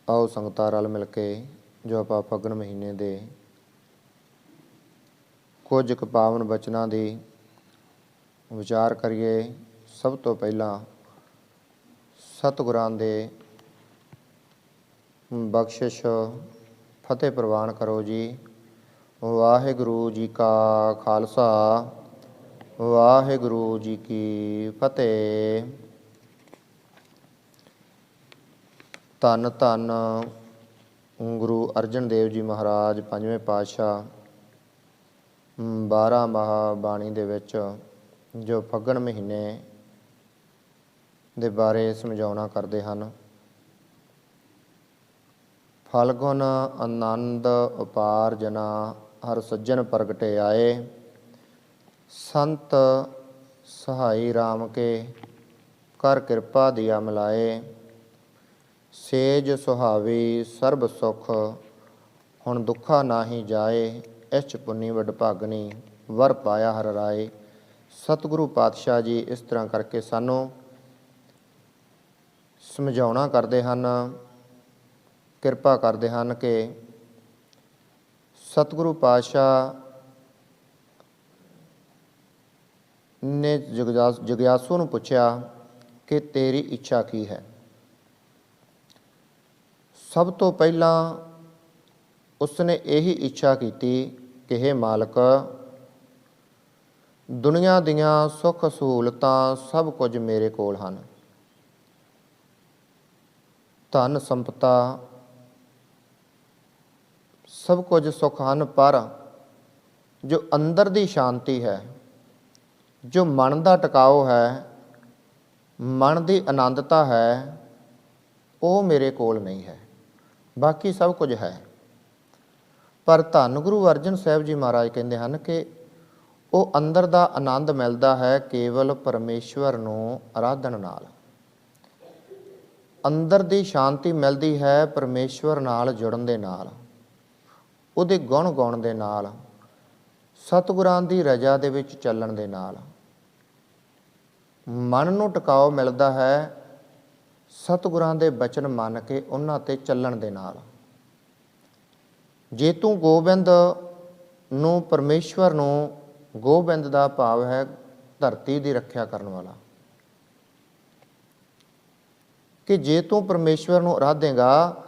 आओ संगतां रल मिल के जो ਆਪਾਂ ਫੱਗਣ ਮਹੀਨੇ ਦੇ ਕੁਝ ਕੁ ਪਾਵਨ ਬਚਨਾਂ ਦੀ ਵਿਚਾਰ ਕਰੀਏ। ਸਭ ਤੋਂ ਪਹਿਲਾਂ ਸਤਿਗੁਰਾਂ ਦੇ ਬਖਸ਼ਿਸ਼ ਫਤਿਹ ਪ੍ਰਵਾਨ ਕਰੋ ਜੀ। ਵਾਹਿਗੁਰੂ ਜੀ ਕਾ ਖਾਲਸਾ, ਵਾਹਿਗੁਰੂ ਜੀ ਕੀ ਫਤਿਹ। ਧੰਨ ਧੰਨ ਗੁਰੂ ਅਰਜਨ ਦੇਵ ਜੀ ਮਹਾਰਾਜ ਪੰਜਵੇਂ ਪਾਤਸ਼ਾਹ 12 ਮਾਹ ਬਾਣੀ ਦੇ ਵਿੱਚ ਜੋ ਫੱਗਣ ਮਹੀਨੇ ਦੇ ਬਾਰੇ ਸਮਝਾਉਣਾ ਕਰਦੇ ਹਨ। ਫਲਗੁਨ ਆਨੰਦ ਅਪਾਰ ਜਨਾ ਹਰ ਸੱਜਣ ਪ੍ਰਗਟੇ ਆਏ। ਸੰਤ ਸਹਾਈ ਰਾਮ ਕੇ ਕਰ ਕਿਰਪਾ ਦਿਆ ਮਿਲਾਏ। ਸੇਜ ਸੁਹਾਵੀ ਸਰਬ ਸੁਖ ਹੁਣ ਦੁੱਖਾ ਨਾਹੀ ਜਾਏ। ਇਸ ਪੁੰਨੀ ਵਡਭਾਗਣੀ ਵਰ ਪਾਇਆ ਹਰ ਰਾਏ। ਸਤਿਗੁਰੂ ਪਾਤਸ਼ਾਹ ਜੀ ਇਸ ਤਰ੍ਹਾਂ ਕਰਕੇ ਸਾਨੂੰ ਸਮਝਾਉਣਾ ਕਰਦੇ ਹਨ, ਕਿਰਪਾ ਕਰਦੇ ਹਨ ਕਿ ਸਤਿਗੁਰੂ ਪਾਤਸ਼ਾਹ ਨੇ ਜਗਿਆਸੂ ਨੂੰ ਪੁੱਛਿਆ ਕਿ ਤੇਰੀ ਇੱਛਾ ਕੀ ਹੈ। ਸਭ ਤੋਂ ਪਹਿਲਾਂ ਉਸਨੇ ਇਹੀ ਇੱਛਾ ਕੀਤੀ ਕਿ ਹੇ ਮਾਲਕ, ਦੁਨੀਆ ਦੀਆਂ ਸੁੱਖ ਸਹੂਲਤਾਂ ਸਭ ਕੁਝ ਮੇਰੇ ਕੋਲ ਹਨ, ਧਨ ਸੰਪਤਾ ਸਭ ਕੁਝ ਸੁੱਖ ਹਨ, ਪਰ ਜੋ ਅੰਦਰ ਦੀ ਸ਼ਾਂਤੀ ਹੈ, ਜੋ ਮਨ ਦਾ ਟਿਕਾਓ ਹੈ, ਮਨ ਦੀ ਆਨੰਦਤਾ ਹੈ, ਉਹ ਮੇਰੇ ਕੋਲ ਨਹੀਂ ਹੈ। ਬਾਕੀ ਸਭ ਕੁਝ ਹੈ, ਪਰ ਧੰਨ ਗੁਰੂ ਅਰਜਨ ਸਾਹਿਬ ਜੀ ਮਹਾਰਾਜ ਕਹਿੰਦੇ ਹਨ ਕਿ ਉਹ ਅੰਦਰ ਦਾ ਆਨੰਦ ਮਿਲਦਾ ਹੈ ਕੇਵਲ ਪਰਮੇਸ਼ਵਰ ਨੂੰ ਆਰਾਧਨ ਨਾਲ। ਅੰਦਰ ਦੀ ਸ਼ਾਂਤੀ ਮਿਲਦੀ ਹੈ ਪਰਮੇਸ਼ਵਰ ਨਾਲ ਜੁੜਨ ਦੇ ਨਾਲ, ਉਹਦੇ ਗੁਣ ਗਾਉਣ ਦੇ ਨਾਲ, ਸਤਿਗੁਰਾਂ ਦੀ ਰਜ਼ਾ ਦੇ ਵਿੱਚ ਚੱਲਣ ਦੇ ਨਾਲ। ਮਨ ਨੂੰ ਟਿਕਾਓ ਮਿਲਦਾ ਹੈ ਸਤਿਗੁਰਾਂ ਦੇ ਬਚਨ ਮੰਨ ਕੇ ਉਹਨਾਂ 'ਤੇ ਚੱਲਣ ਦੇ ਨਾਲ। ਜੇ ਤੂੰ ਗੋਬਿੰਦ ਨੂੰ, ਪਰਮੇਸ਼ਵਰ ਨੂੰ, ਗੋਬਿੰਦ ਦਾ ਭਾਵ ਹੈ ਧਰਤੀ ਦੀ ਰੱਖਿਆ ਕਰਨ ਵਾਲਾ, ਕਿ ਜੇ ਤੂੰ ਪਰਮੇਸ਼ਵਰ ਨੂੰ ਆਰਾਧੇਗਾ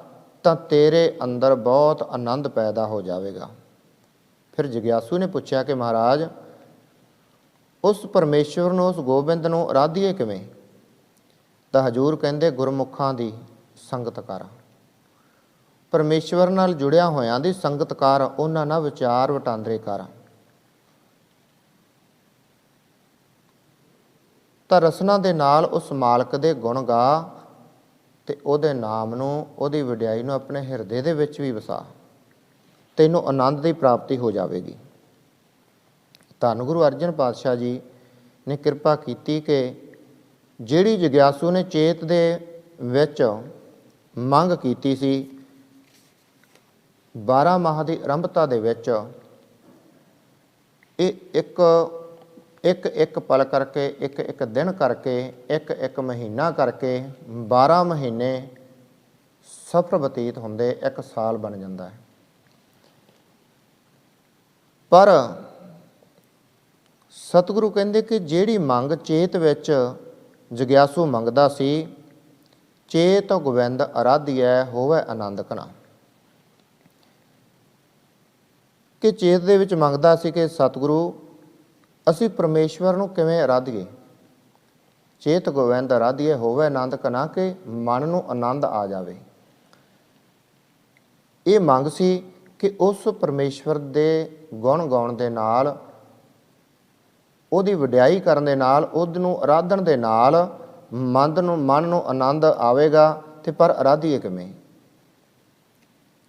ਤਾਂ ਤੇਰੇ ਅੰਦਰ ਬਹੁਤ ਆਨੰਦ ਪੈਦਾ ਹੋ ਜਾਵੇਗਾ। ਫਿਰ ਜਗਿਆਸੂ ਨੇ ਪੁੱਛਿਆ ਕਿ ਮਹਾਰਾਜ, ਉਸ ਪਰਮੇਸ਼ਵਰ ਨੂੰ, ਉਸ ਗੋਬਿੰਦ ਨੂੰ ਆਰਾਧੀਏ ਕਿਵੇਂ? ਤਾਂ ਹਜ਼ੂਰ ਕਹਿੰਦੇ ਗੁਰਮੁਖਾਂ ਦੀ ਸੰਗਤ ਕਰ, ਪਰਮੇਸ਼ਵਰ ਨਾਲ ਜੁੜਿਆ ਹੋਇਆਂ ਦੀ ਸੰਗਤ ਕਰ, ਉਹਨਾਂ ਨਾਲ ਵਿਚਾਰ ਵਟਾਂਦਰੇ ਕਰ। ਤਾਂ ਰਸਨਾ ਦੇ ਨਾਲ ਉਸ ਮਾਲਕ ਦੇ ਗੁਣ ਗਾ ਤੇ ਉਹਦੇ ਨਾਮ ਨੂੰ, ਉਹਦੀ ਵਡਿਆਈ ਨੂੰ ਆਪਣੇ ਹਿਰਦੇ ਦੇ ਵਿੱਚ ਵੀ ਵਸਾ, ਤੈਨੂੰ ਆਨੰਦ ਦੀ ਪ੍ਰਾਪਤੀ ਹੋ ਜਾਵੇਗੀ। ਧੰਨ ਗੁਰੂ ਅਰਜਨ ਪਾਤਸ਼ਾਹ ਜੀ ਨੇ ਕਿਰਪਾ ਕੀਤੀ ਕਿ ਜਿਹੜੀ ਜਗਿਆਸੂ ਨੇ ਚੇਤ ਦੇ ਵਿੱਚ ਮੰਗ ਕੀਤੀ ਸੀ, 12 ਮਾਹ ਦੀ ਆਰੰਭਤਾ ਦੇ ਵਿੱਚ ਇਹ ਇੱਕ ਪਲ ਕਰਕੇ, ਇੱਕ ਦਿਨ ਕਰਕੇ, ਇੱਕ ਮਹੀਨਾ ਕਰਕੇ 12 ਮਹੀਨੇ ਸਫਰ ਬਤੀਤ ਹੁੰਦੇ, 1 ਸਾਲ ਬਣ ਜਾਂਦਾ ਹੈ। ਪਰ ਸਤਿਗੁਰੂ ਕਹਿੰਦੇ ਕਿ ਜਿਹੜੀ ਮੰਗ ਚੇਤ ਵਿੱਚ ਜਗਿਆਸੂ ਮੰਗਦਾ ਸੀ, ਚੇਤ ਗੋਬਿੰਦ ਆਰਾਧੀਐ ਹੋਵੇ ਆਨੰਦ ਘਣਾ, ਕਿ ਚੇਤ ਦੇ ਵਿੱਚ ਮੰਗਦਾ ਸੀ ਕਿ ਸਤਿਗੁਰੂ ਅਸੀਂ ਪਰਮੇਸ਼ਵਰ ਨੂੰ ਕਿਵੇਂ ਆਰਾਧੀਏ। ਚੇਤ ਗੋਬਿੰਦ ਆਰਾਧੀਏ ਹੋਵੇ ਆਨੰਦ ਘਣਾ, ਕਿ ਮਨ ਨੂੰ ਆਨੰਦ ਆ ਜਾਵੇ। ਇਹ ਮੰਗ ਸੀ ਕਿ ਉਸ ਪਰਮੇਸ਼ਵਰ ਦੇ ਗੁਣ ਗਾਉਣ ਦੇ ਨਾਲ, ਉਹਦੀ ਵਡਿਆਈ ਕਰਨ ਦੇ ਨਾਲ, ਉਹਨੂੰ ਆਰਾਧਨ ਦੇ ਨਾਲ ਮਨ ਨੂੰ ਆਨੰਦ ਆਵੇਗਾ। ਤੇ ਪਰ ਆਰਾਧੀਏ ਕਿਵੇਂ?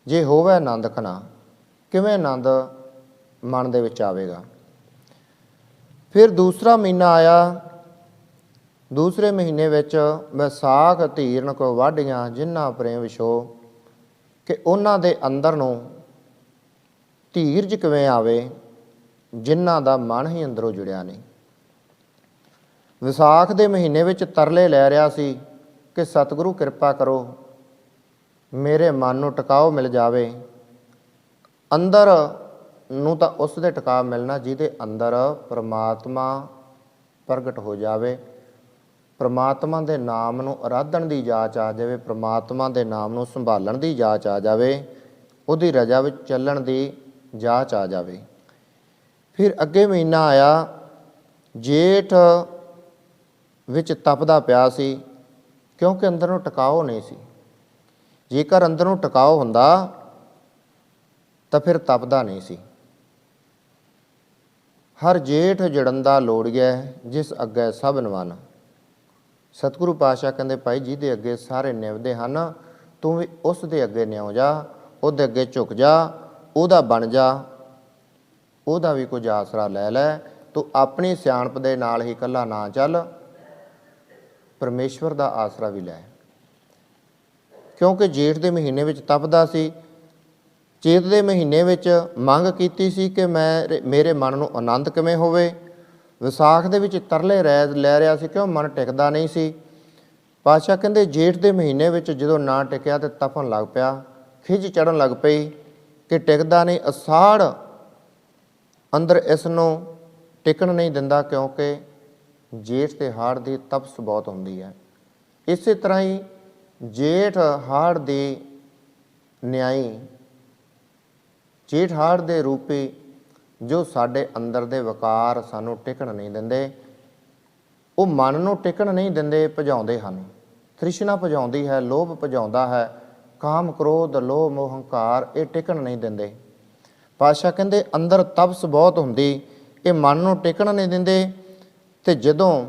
ਜੇ ਹੋਵੇ ਆਨੰਦ ਘਣਾ, ਕਿਵੇਂ ਆਨੰਦ ਮਨ ਦੇ ਵਿੱਚ ਆਵੇਗਾ? ਫਿਰ ਦੂਸਰਾ ਮਹੀਨਾ ਆਇਆ। ਦੂਸਰੇ ਮਹੀਨੇ ਵਿੱਚ ਵਿਸਾਖ ਧੀਰਨ ਕੋ ਵਾਢੀਆਂ ਜਿਨ੍ਹਾਂ ਪ੍ਰੇਮ ਵਿਛੋ, ਕਿ ਉਹਨਾਂ ਦੇ ਅੰਦਰ ਨੂੰ ਧੀਰਜ ਕਿਵੇਂ ਆਵੇ ਜਿਨ੍ਹਾਂ ਦਾ ਮਨ ਹੀ ਅੰਦਰੋਂ ਜੁੜਿਆ ਨਹੀਂ। ਵਿਸਾਖ ਦੇ ਮਹੀਨੇ ਵਿੱਚ ਤਰਲੇ ਲੈ ਰਿਹਾ ਸੀ ਕਿ ਸਤਿਗੁਰੂ ਕਿਰਪਾ ਕਰੋ, ਮੇਰੇ ਮਨ ਨੂੰ ਟਿਕਾਓ ਮਿਲ ਜਾਵੇ। ਅੰਦਰ ਨੂੰ ਤਾਂ ਉਸ ਦੇ ਟਿਕਾ ਮਿਲਣਾ ਜਿਹਦੇ ਅੰਦਰ ਪ੍ਰਮਾਤਮਾ ਪ੍ਰਗਟ ਹੋ ਜਾਵੇ, ਪ੍ਰਮਾਤਮਾ ਦੇ ਨਾਮ ਨੂੰ ਆਰਾਧਨ ਦੀ ਜਾਚ ਆ ਜਾਵੇ, ਪ੍ਰਮਾਤਮਾ ਦੇ ਨਾਮ ਨੂੰ ਸੰਭਾਲਣ ਦੀ ਜਾਚ ਆ ਜਾਵੇ, ਉਹਦੀ ਰਜਾ ਵਿੱਚ ਚੱਲਣ ਦੀ ਜਾਚ ਆ ਜਾਵੇ। ਫਿਰ ਅੱਗੇ ਮਹੀਨਾ ਆਇਆ ਜੇਠ ਵਿੱਚ ਤਪਦਾ ਪਿਆ ਸੀ, ਕਿਉਂਕਿ ਅੰਦਰ ਨੂੰ ਟਿਕਾਓ ਨਹੀਂ ਸੀ। ਜੇਕਰ ਅੰਦਰ ਨੂੰ ਟਿਕਾਓ ਹੁੰਦਾ ਤਾਂ ਫਿਰ ਤਪਦਾ ਨਹੀਂ ਸੀ। ਹਰ ਜੇਠ ਜੜੰਦਾ ਲੋੜੀਐ ਜਿਸ ਅੱਗੇ ਸਭ ਨਵਨ। ਸਤਿਗੁਰੂ ਪਾਤਸ਼ਾਹ ਕਹਿੰਦੇ ਭਾਈ ਜਿਹਦੇ ਅੱਗੇ ਸਾਰੇ ਨਿਵਦੇ ਹਨ, ਤੂੰ ਵੀ ਉਸ ਦੇ ਅੱਗੇ ਨਿਉ ਜਾ, ਉਹਦੇ ਅੱਗੇ ਝੁਕ ਜਾ, ਉਹਦਾ ਬਣ ਜਾ, ਉਹਦਾ ਵੀ ਕੁਝ ਆਸਰਾ ਲੈ ਲੈ। ਤੂੰ ਆਪਣੀ ਸਿਆਣਪ ਦੇ ਨਾਲ ਹੀ ਇਕੱਲਾ ਨਾ ਚੱਲ, ਪਰਮੇਸ਼ਵਰ ਦਾ ਆਸਰਾ ਵੀ ਲੈ। ਕਿਉਂਕਿ ਜੇਠ ਦੇ ਮਹੀਨੇ ਵਿੱਚ ਤਪਦਾ ਸੀ। ਚੇਤ ਦੇ ਮਹੀਨੇ ਵਿੱਚ ਮੰਗ ਕੀਤੀ ਸੀ ਕਿ ਮੇਰੇ ਮਨ ਨੂੰ ਆਨੰਦ ਕਿਵੇਂ ਹੋਵੇ। ਵਿਸਾਖ ਦੇ ਵਿੱਚ ਤਰਲੇ ਲੈ ਰਿਹਾ ਸੀ, ਕਿਉਂ ਮਨ ਟਿਕਦਾ ਨਹੀਂ ਸੀ। ਪਾਤਸ਼ਾਹ ਕਹਿੰਦੇ ਜੇਠ ਦੇ ਮਹੀਨੇ ਵਿੱਚ ਜਦੋਂ ਨਾ ਟਿਕਿਆ ਤੇ ਤਪਣ ਲੱਗ ਪਿਆ, ਖਿਝ ਚੜ੍ਹਨ ਲੱਗ ਪਈ ਕਿ ਟਿਕਦਾ ਨਹੀਂ। ਅਸਾੜ ਅੰਦਰ ਇਸ ਨੂੰ ਟਿਕਣ ਨਹੀਂ ਦਿੰਦਾ, ਕਿਉਂਕਿ ਜੇਠ ਤੇ ਹਾੜ ਦੀ ਤਪਸ ਬਹੁਤ ਹੁੰਦੀ ਹੈ। ਇਸੇ ਤਰ੍ਹਾਂ ਹੀ ਜੇਠ ਹਾੜ ਦੀ ਨਿਆਈ, ਜੇਠ ਹਾੜ ਦੇ ਰੂਪੀ ਜੋ ਸਾਡੇ ਅੰਦਰ ਦੇ ਵਿਕਾਰ ਸਾਨੂੰ ਟਿਕਣ ਨਹੀਂ ਦਿੰਦੇ, ਉਹ ਮਨ ਨੂੰ ਟਿਕਣ ਨਹੀਂ ਦਿੰਦੇ, ਭਜਾਉਂਦੇ ਹਨ। ਤ੍ਰਿਸ਼ਨਾ ਭਜਾਉਂਦੀ ਹੈ, ਲੋਭ ਭਜਾਉਂਦਾ ਹੈ, ਕਾਮ ਕ੍ਰੋਧ ਲੋਭ ਮੋਹ ਹੰਕਾਰ ਇਹ ਟਿਕਣ ਨਹੀਂ ਦਿੰਦੇ। ਪਾਤਸ਼ਾਹ ਕਹਿੰਦੇ ਅੰਦਰ ਤਪਸ ਬਹੁਤ ਹੁੰਦੀ, ਇਹ ਮਨ ਨੂੰ ਟਿਕਣ ਨਹੀਂ ਦਿੰਦੇ। ਤੇ ਜਦੋਂ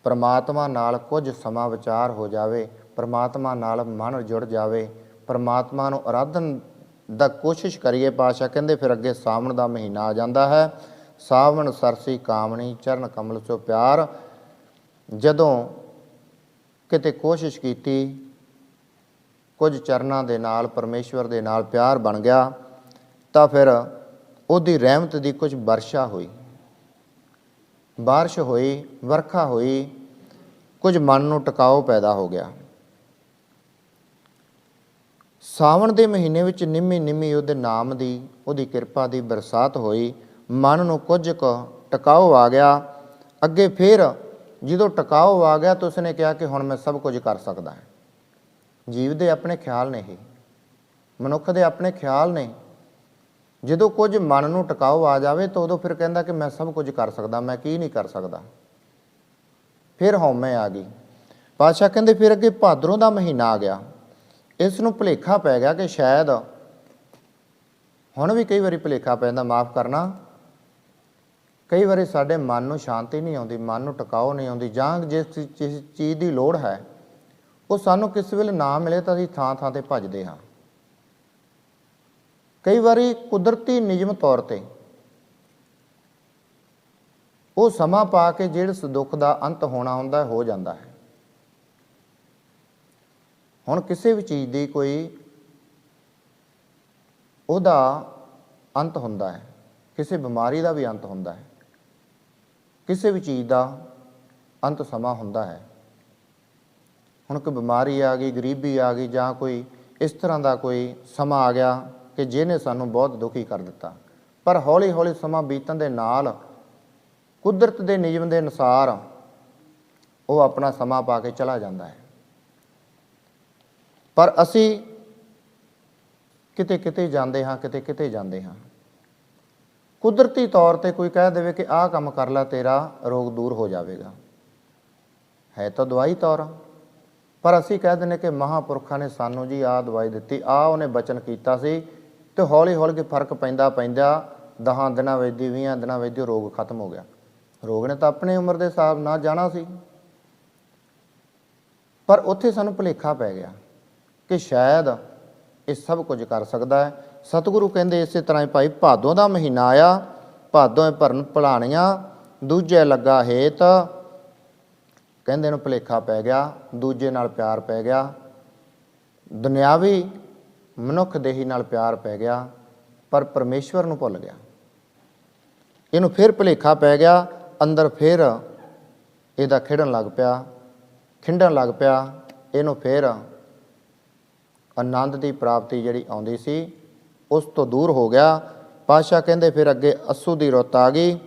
ਪਰਮਾਤਮਾ ਨਾਲ ਕੁਝ ਸਮਾਂ ਵਿਚਾਰ ਹੋ ਜਾਵੇ, ਪਰਮਾਤਮਾ ਨਾਲ ਮਨ ਜੁੜ ਜਾਵੇ, ਪਰਮਾਤਮਾ ਨੂੰ ਆਰਾਧਨ ਦਾ ਕੋਸ਼ਿਸ਼ ਕਰੀਏ, ਪਾਤਸ਼ਾਹ ਕਹਿੰਦੇ ਫਿਰ ਅੱਗੇ ਸਾਵਣ ਦਾ ਮਹੀਨਾ ਆ ਜਾਂਦਾ ਹੈ। ਸਾਵਣ ਸਰਸੀ ਕਾਮਣੀ ਚਰਨ ਕਮਲ ਸੋ ਪਿਆਰ। ਜਦੋਂ ਕਿਤੇ ਕੋਸ਼ਿਸ਼ ਕੀਤੀ, ਕੁਝ ਚਰਨਾਂ ਦੇ ਨਾਲ ਪਰਮੇਸ਼ਵਰ ਦੇ ਨਾਲ ਪਿਆਰ ਬਣ ਗਿਆ, ਤਾਂ ਫਿਰ ਉਹਦੀ ਰਹਿਮਤ ਦੀ ਕੁਝ ਵਰਸ਼ਾ ਹੋਈ, ਬਾਰਿਸ਼ ਹੋਈ, ਵਰਖਾ ਹੋਈ, ਕੁਝ ਮਨ ਨੂੰ ਟਿਕਾਓ ਪੈਦਾ ਹੋ ਗਿਆ। ਸਾਵਣ ਦੇ ਮਹੀਨੇ ਵਿੱਚ ਨਿੰਮੀ ਨਿੰਮੀ ਉਹਦੇ ਨਾਮ ਦੀ, ਉਹਦੀ ਕਿਰਪਾ ਦੀ ਬਰਸਾਤ ਹੋਈ, ਮਨ ਨੂੰ ਕੁਝ ਕੁ ਟਿਕਾਓ ਆ ਗਿਆ। ਅੱਗੇ ਫਿਰ ਜਦੋਂ ਟਿਕਾਓ ਆ ਗਿਆ ਤਾਂ ਉਸਨੇ ਕਿਹਾ ਕਿ ਹੁਣ ਮੈਂ ਸਭ ਕੁਝ ਕਰ ਸਕਦਾ ਹਾਂ। ਜੀਵ ਦੇ ਆਪਣੇ ਖਿਆਲ ਨੇ, ਇਹ ਮਨੁੱਖ ਦੇ ਆਪਣੇ ਖਿਆਲ ਨੇ। ਜਦੋਂ ਕੁਝ ਮਨ ਨੂੰ ਟਿਕਾਓ ਆ ਜਾਵੇ ਤਾਂ ਉਦੋਂ ਫਿਰ ਕਹਿੰਦਾ ਕਿ ਮੈਂ ਸਭ ਕੁਝ ਕਰ ਸਕਦਾ, ਮੈਂ ਕੀ ਨਹੀਂ ਕਰ ਸਕਦਾ। ਫਿਰ ਹਉਮੈ ਆ ਗਈ। ਪਾਤਸ਼ਾਹ ਕਹਿੰਦੇ ਫਿਰ ਅੱਗੇ ਭਾਦਰੋਂ ਦਾ ਮਹੀਨਾ ਆ ਗਿਆ। ਇਸ ਨੂੰ ਭੁਲੇਖਾ ਪੈ ਗਿਆ ਕਿ ਸ਼ਾਇਦ, ਹੁਣ ਵੀ ਕਈ ਵਾਰੀ ਭੁਲੇਖਾ ਪੈਂਦਾ, ਮਾਫ ਕਰਨਾ, ਕਈ ਵਾਰੀ ਸਾਡੇ ਮਨ ਨੂੰ ਸ਼ਾਂਤੀ ਨਹੀਂ ਆਉਂਦੀ, ਮਨ ਨੂੰ ਟਿਕਾਓ ਨਹੀਂ ਆਉਂਦੀ, ਜਾਂ ਜਿਸ ਚੀਜ਼ ਦੀ ਲੋੜ ਹੈ ਉਹ ਸਾਨੂੰ ਕਿਸੇ ਵੇਲੇ ਨਾ ਮਿਲੇ ਤਾਂ ਅਸੀਂ ਥਾਂ ਥਾਂ 'ਤੇ ਭੱਜਦੇ ਹਾਂ। ਕਈ ਵਾਰੀ ਕੁਦਰਤੀ ਨਿਯਮ ਤੌਰ 'ਤੇ ਉਹ ਸਮਾਂ ਪਾ ਕੇ ਜਿਸ ਦੁੱਖ ਦਾ ਅੰਤ ਹੋਣਾ ਹੁੰਦਾ ਹੋ ਜਾਂਦਾ ਹੈ। ਹੁਣ ਕਿਸੇ ਵੀ ਚੀਜ਼ ਦੀ ਕੋਈ ਉਹਦਾ ਅੰਤ ਹੁੰਦਾ ਹੈ, ਕਿਸੇ ਬਿਮਾਰੀ ਦਾ ਵੀ ਅੰਤ ਹੁੰਦਾ ਹੈ, ਕਿਸੇ ਵੀ ਚੀਜ਼ ਦਾ ਅੰਤ ਸਮਾਂ ਹੁੰਦਾ ਹੈ। ਹੁਣ ਕੋਈ ਬਿਮਾਰੀ ਆ ਗਈ, ਗਰੀਬੀ ਆ ਗਈ, ਜਾਂ ਕੋਈ ਇਸ ਤਰ੍ਹਾਂ ਦਾ ਕੋਈ ਸਮਾਂ ਆ ਗਿਆ ਕਿ ਜਿਹਨੇ ਸਾਨੂੰ ਬਹੁਤ ਦੁਖੀ ਕਰ ਦਿੱਤਾ, ਪਰ ਹੌਲੀ ਹੌਲੀ ਸਮਾਂ ਬੀਤਣ ਦੇ ਨਾਲ ਕੁਦਰਤ ਦੇ ਨਿਯਮ ਦੇ ਅਨੁਸਾਰ ਉਹ ਆਪਣਾ ਸਮਾਂ ਪਾ ਕੇ ਚਲਾ ਜਾਂਦਾ ਹੈ। ਪਰ ਅਸੀਂ ਕਿਤੇ ਕਿਤੇ ਜਾਂਦੇ ਹਾਂ, ਕਿਤੇ ਕਿਤੇ ਜਾਂਦੇ ਹਾਂ। ਕੁਦਰਤੀ ਤੌਰ 'ਤੇ ਕੋਈ ਕਹਿ ਦੇਵੇ ਕਿ ਆਹ ਕੰਮ ਕਰ ਲੈ, ਤੇਰਾ ਰੋਗ ਦੂਰ ਹੋ ਜਾਵੇਗਾ, ਹੈ ਤਾਂ ਦਵਾਈ ਤੌਰ, ਪਰ ਅਸੀਂ ਕਹਿ ਦਿੰਦੇ ਕਿ ਮਹਾਂਪੁਰਖਾਂ ਨੇ ਸਾਨੂੰ ਜੀ ਆਹ ਦਵਾਈ ਦਿੱਤੀ, ਆਹ ਉਹਨੇ ਬਚਨ ਕੀਤਾ ਸੀ, ਤੇ ਹੌਲੀ ਹੌਲੀ ਫਰਕ ਪੈਂਦਾ 10 ਦਿਨਾਂ ਵਿੱਚ 20 ਦਿਨਾਂ ਵਿੱਚ ਰੋਗ ਖਤਮ ਹੋ ਗਿਆ। ਰੋਗ ਨੇ ਤਾਂ ਆਪਣੀ ਉਮਰ ਦੇ ਹਿਸਾਬ ਨਾਲ ਜਾਣਾ ਸੀ, ਪਰ ਉੱਥੇ ਸਾਨੂੰ ਭੁਲੇਖਾ ਪੈ ਗਿਆ ਕਿ ਸ਼ਾਇਦ ਇਹ ਸਭ ਕੁਝ ਕਰ ਸਕਦਾ ਹੈ। ਸਤਿਗੁਰੂ ਕਹਿੰਦੇ ਇਸੇ ਤਰ੍ਹਾਂ ਹੀ ਭਾਈ ਭਾਦੋਂ ਦਾ ਮਹੀਨਾ ਆਇਆ, ਭਾਦੋਂ ਭਰਨ ਭਲਾਣੀਆਂ ਦੂਜੇ ਲੱਗਾ ਹੇਤ। ਕਹਿੰਦੇ ਨੂੰ ਭੁਲੇਖਾ ਪੈ ਗਿਆ, ਦੂਜੇ ਨਾਲ ਪਿਆਰ ਪੈ ਗਿਆ, ਦੁਨਿਆਵੀ ਮਨੁੱਖ ਦੇਹੀ ਨਾਲ ਪਿਆਰ ਪੈ ਗਿਆ, ਪਰ ਪਰਮੇਸ਼ਵਰ ਨੂੰ ਭੁੱਲ ਗਿਆ। ਇਹਨੂੰ ਫਿਰ ਭੁਲੇਖਾ ਪੈ ਗਿਆ, ਅੰਦਰ ਫਿਰ ਇਹਦਾ ਖਿੰਡਣ ਲੱਗ ਪਿਆ। ਇਹਨੂੰ ਫਿਰ ਆਨੰਦ ਦੀ ਪ੍ਰਾਪਤੀ ਜਿਹੜੀ ਆਉਂਦੀ ਸੀ ਉਸ ਤੋਂ ਦੂਰ ਹੋ ਗਿਆ। ਪਾਤਸ਼ਾਹ ਕਹਿੰਦੇ ਫਿਰ ਅੱਗੇ ਅੱਸੂ ਦੀ ਰੁੱਤ ਆ ਗਈ।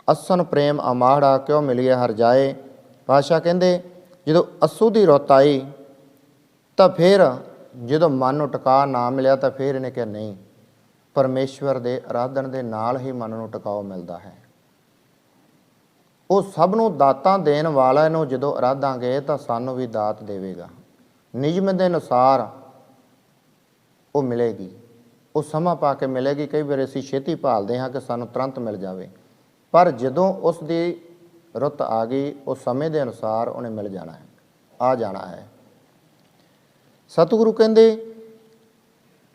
ਅਸਨ ਪ੍ਰੇਮ ਅਮਾੜਾ ਕਿਉਂ ਮਿਲੀਏ ਹਰ ਜਾਏ। ਪਾਤਸ਼ਾਹ ਕਹਿੰਦੇ ਜਦੋਂ ਅੱਸੂ ਦੀ ਰੁੱਤ ਆਈ ਤਾਂ ਫਿਰ ਜਦੋਂ ਮਨ ਨੂੰ ਟਿਕਾ ਨਾ ਮਿਲਿਆ ਤਾਂ ਫਿਰ ਇਹਨੇ ਕਿਹਾ ਨਹੀਂ, ਪਰਮੇਸ਼ਵਰ ਦੇ ਆਰਾਧਨ ਦੇ ਨਾਲ ਹੀ ਮਨ ਨੂੰ ਟਿਕਾਓ ਮਿਲਦਾ ਹੈ। ਉਹ ਸਭ ਨੂੰ ਦਾਤਾਂ ਦੇਣ ਵਾਲਾ, ਇਹਨੂੰ ਜਦੋਂ ਆਰਾਧਾਂਗੇ ਤਾਂ ਸਾਨੂੰ ਵੀ ਦਾਤ ਦੇਵੇਗਾ। ਨਿਯਮ ਦੇ ਅਨੁਸਾਰ ਉਹ ਮਿਲੇਗੀ, ਉਹ ਸਮਾਂ ਪਾ ਕੇ ਮਿਲੇਗੀ। ਕਈ ਵਾਰ ਅਸੀਂ ਛੇਤੀ ਭਾਲਦੇ ਹਾਂ ਕਿ ਸਾਨੂੰ ਤੁਰੰਤ ਮਿਲ ਜਾਵੇ, ਪਰ ਜਦੋਂ ਉਸ ਦੀ ਰੁੱਤ ਆ ਗਈ ਉਸ ਸਮੇਂ ਦੇ ਅਨੁਸਾਰ ਉਹਨੇ ਮਿਲ ਜਾਣਾ ਹੈ, ਆ ਜਾਣਾ ਹੈ। ਸਤਿਗੁਰੂ ਕਹਿੰਦੇ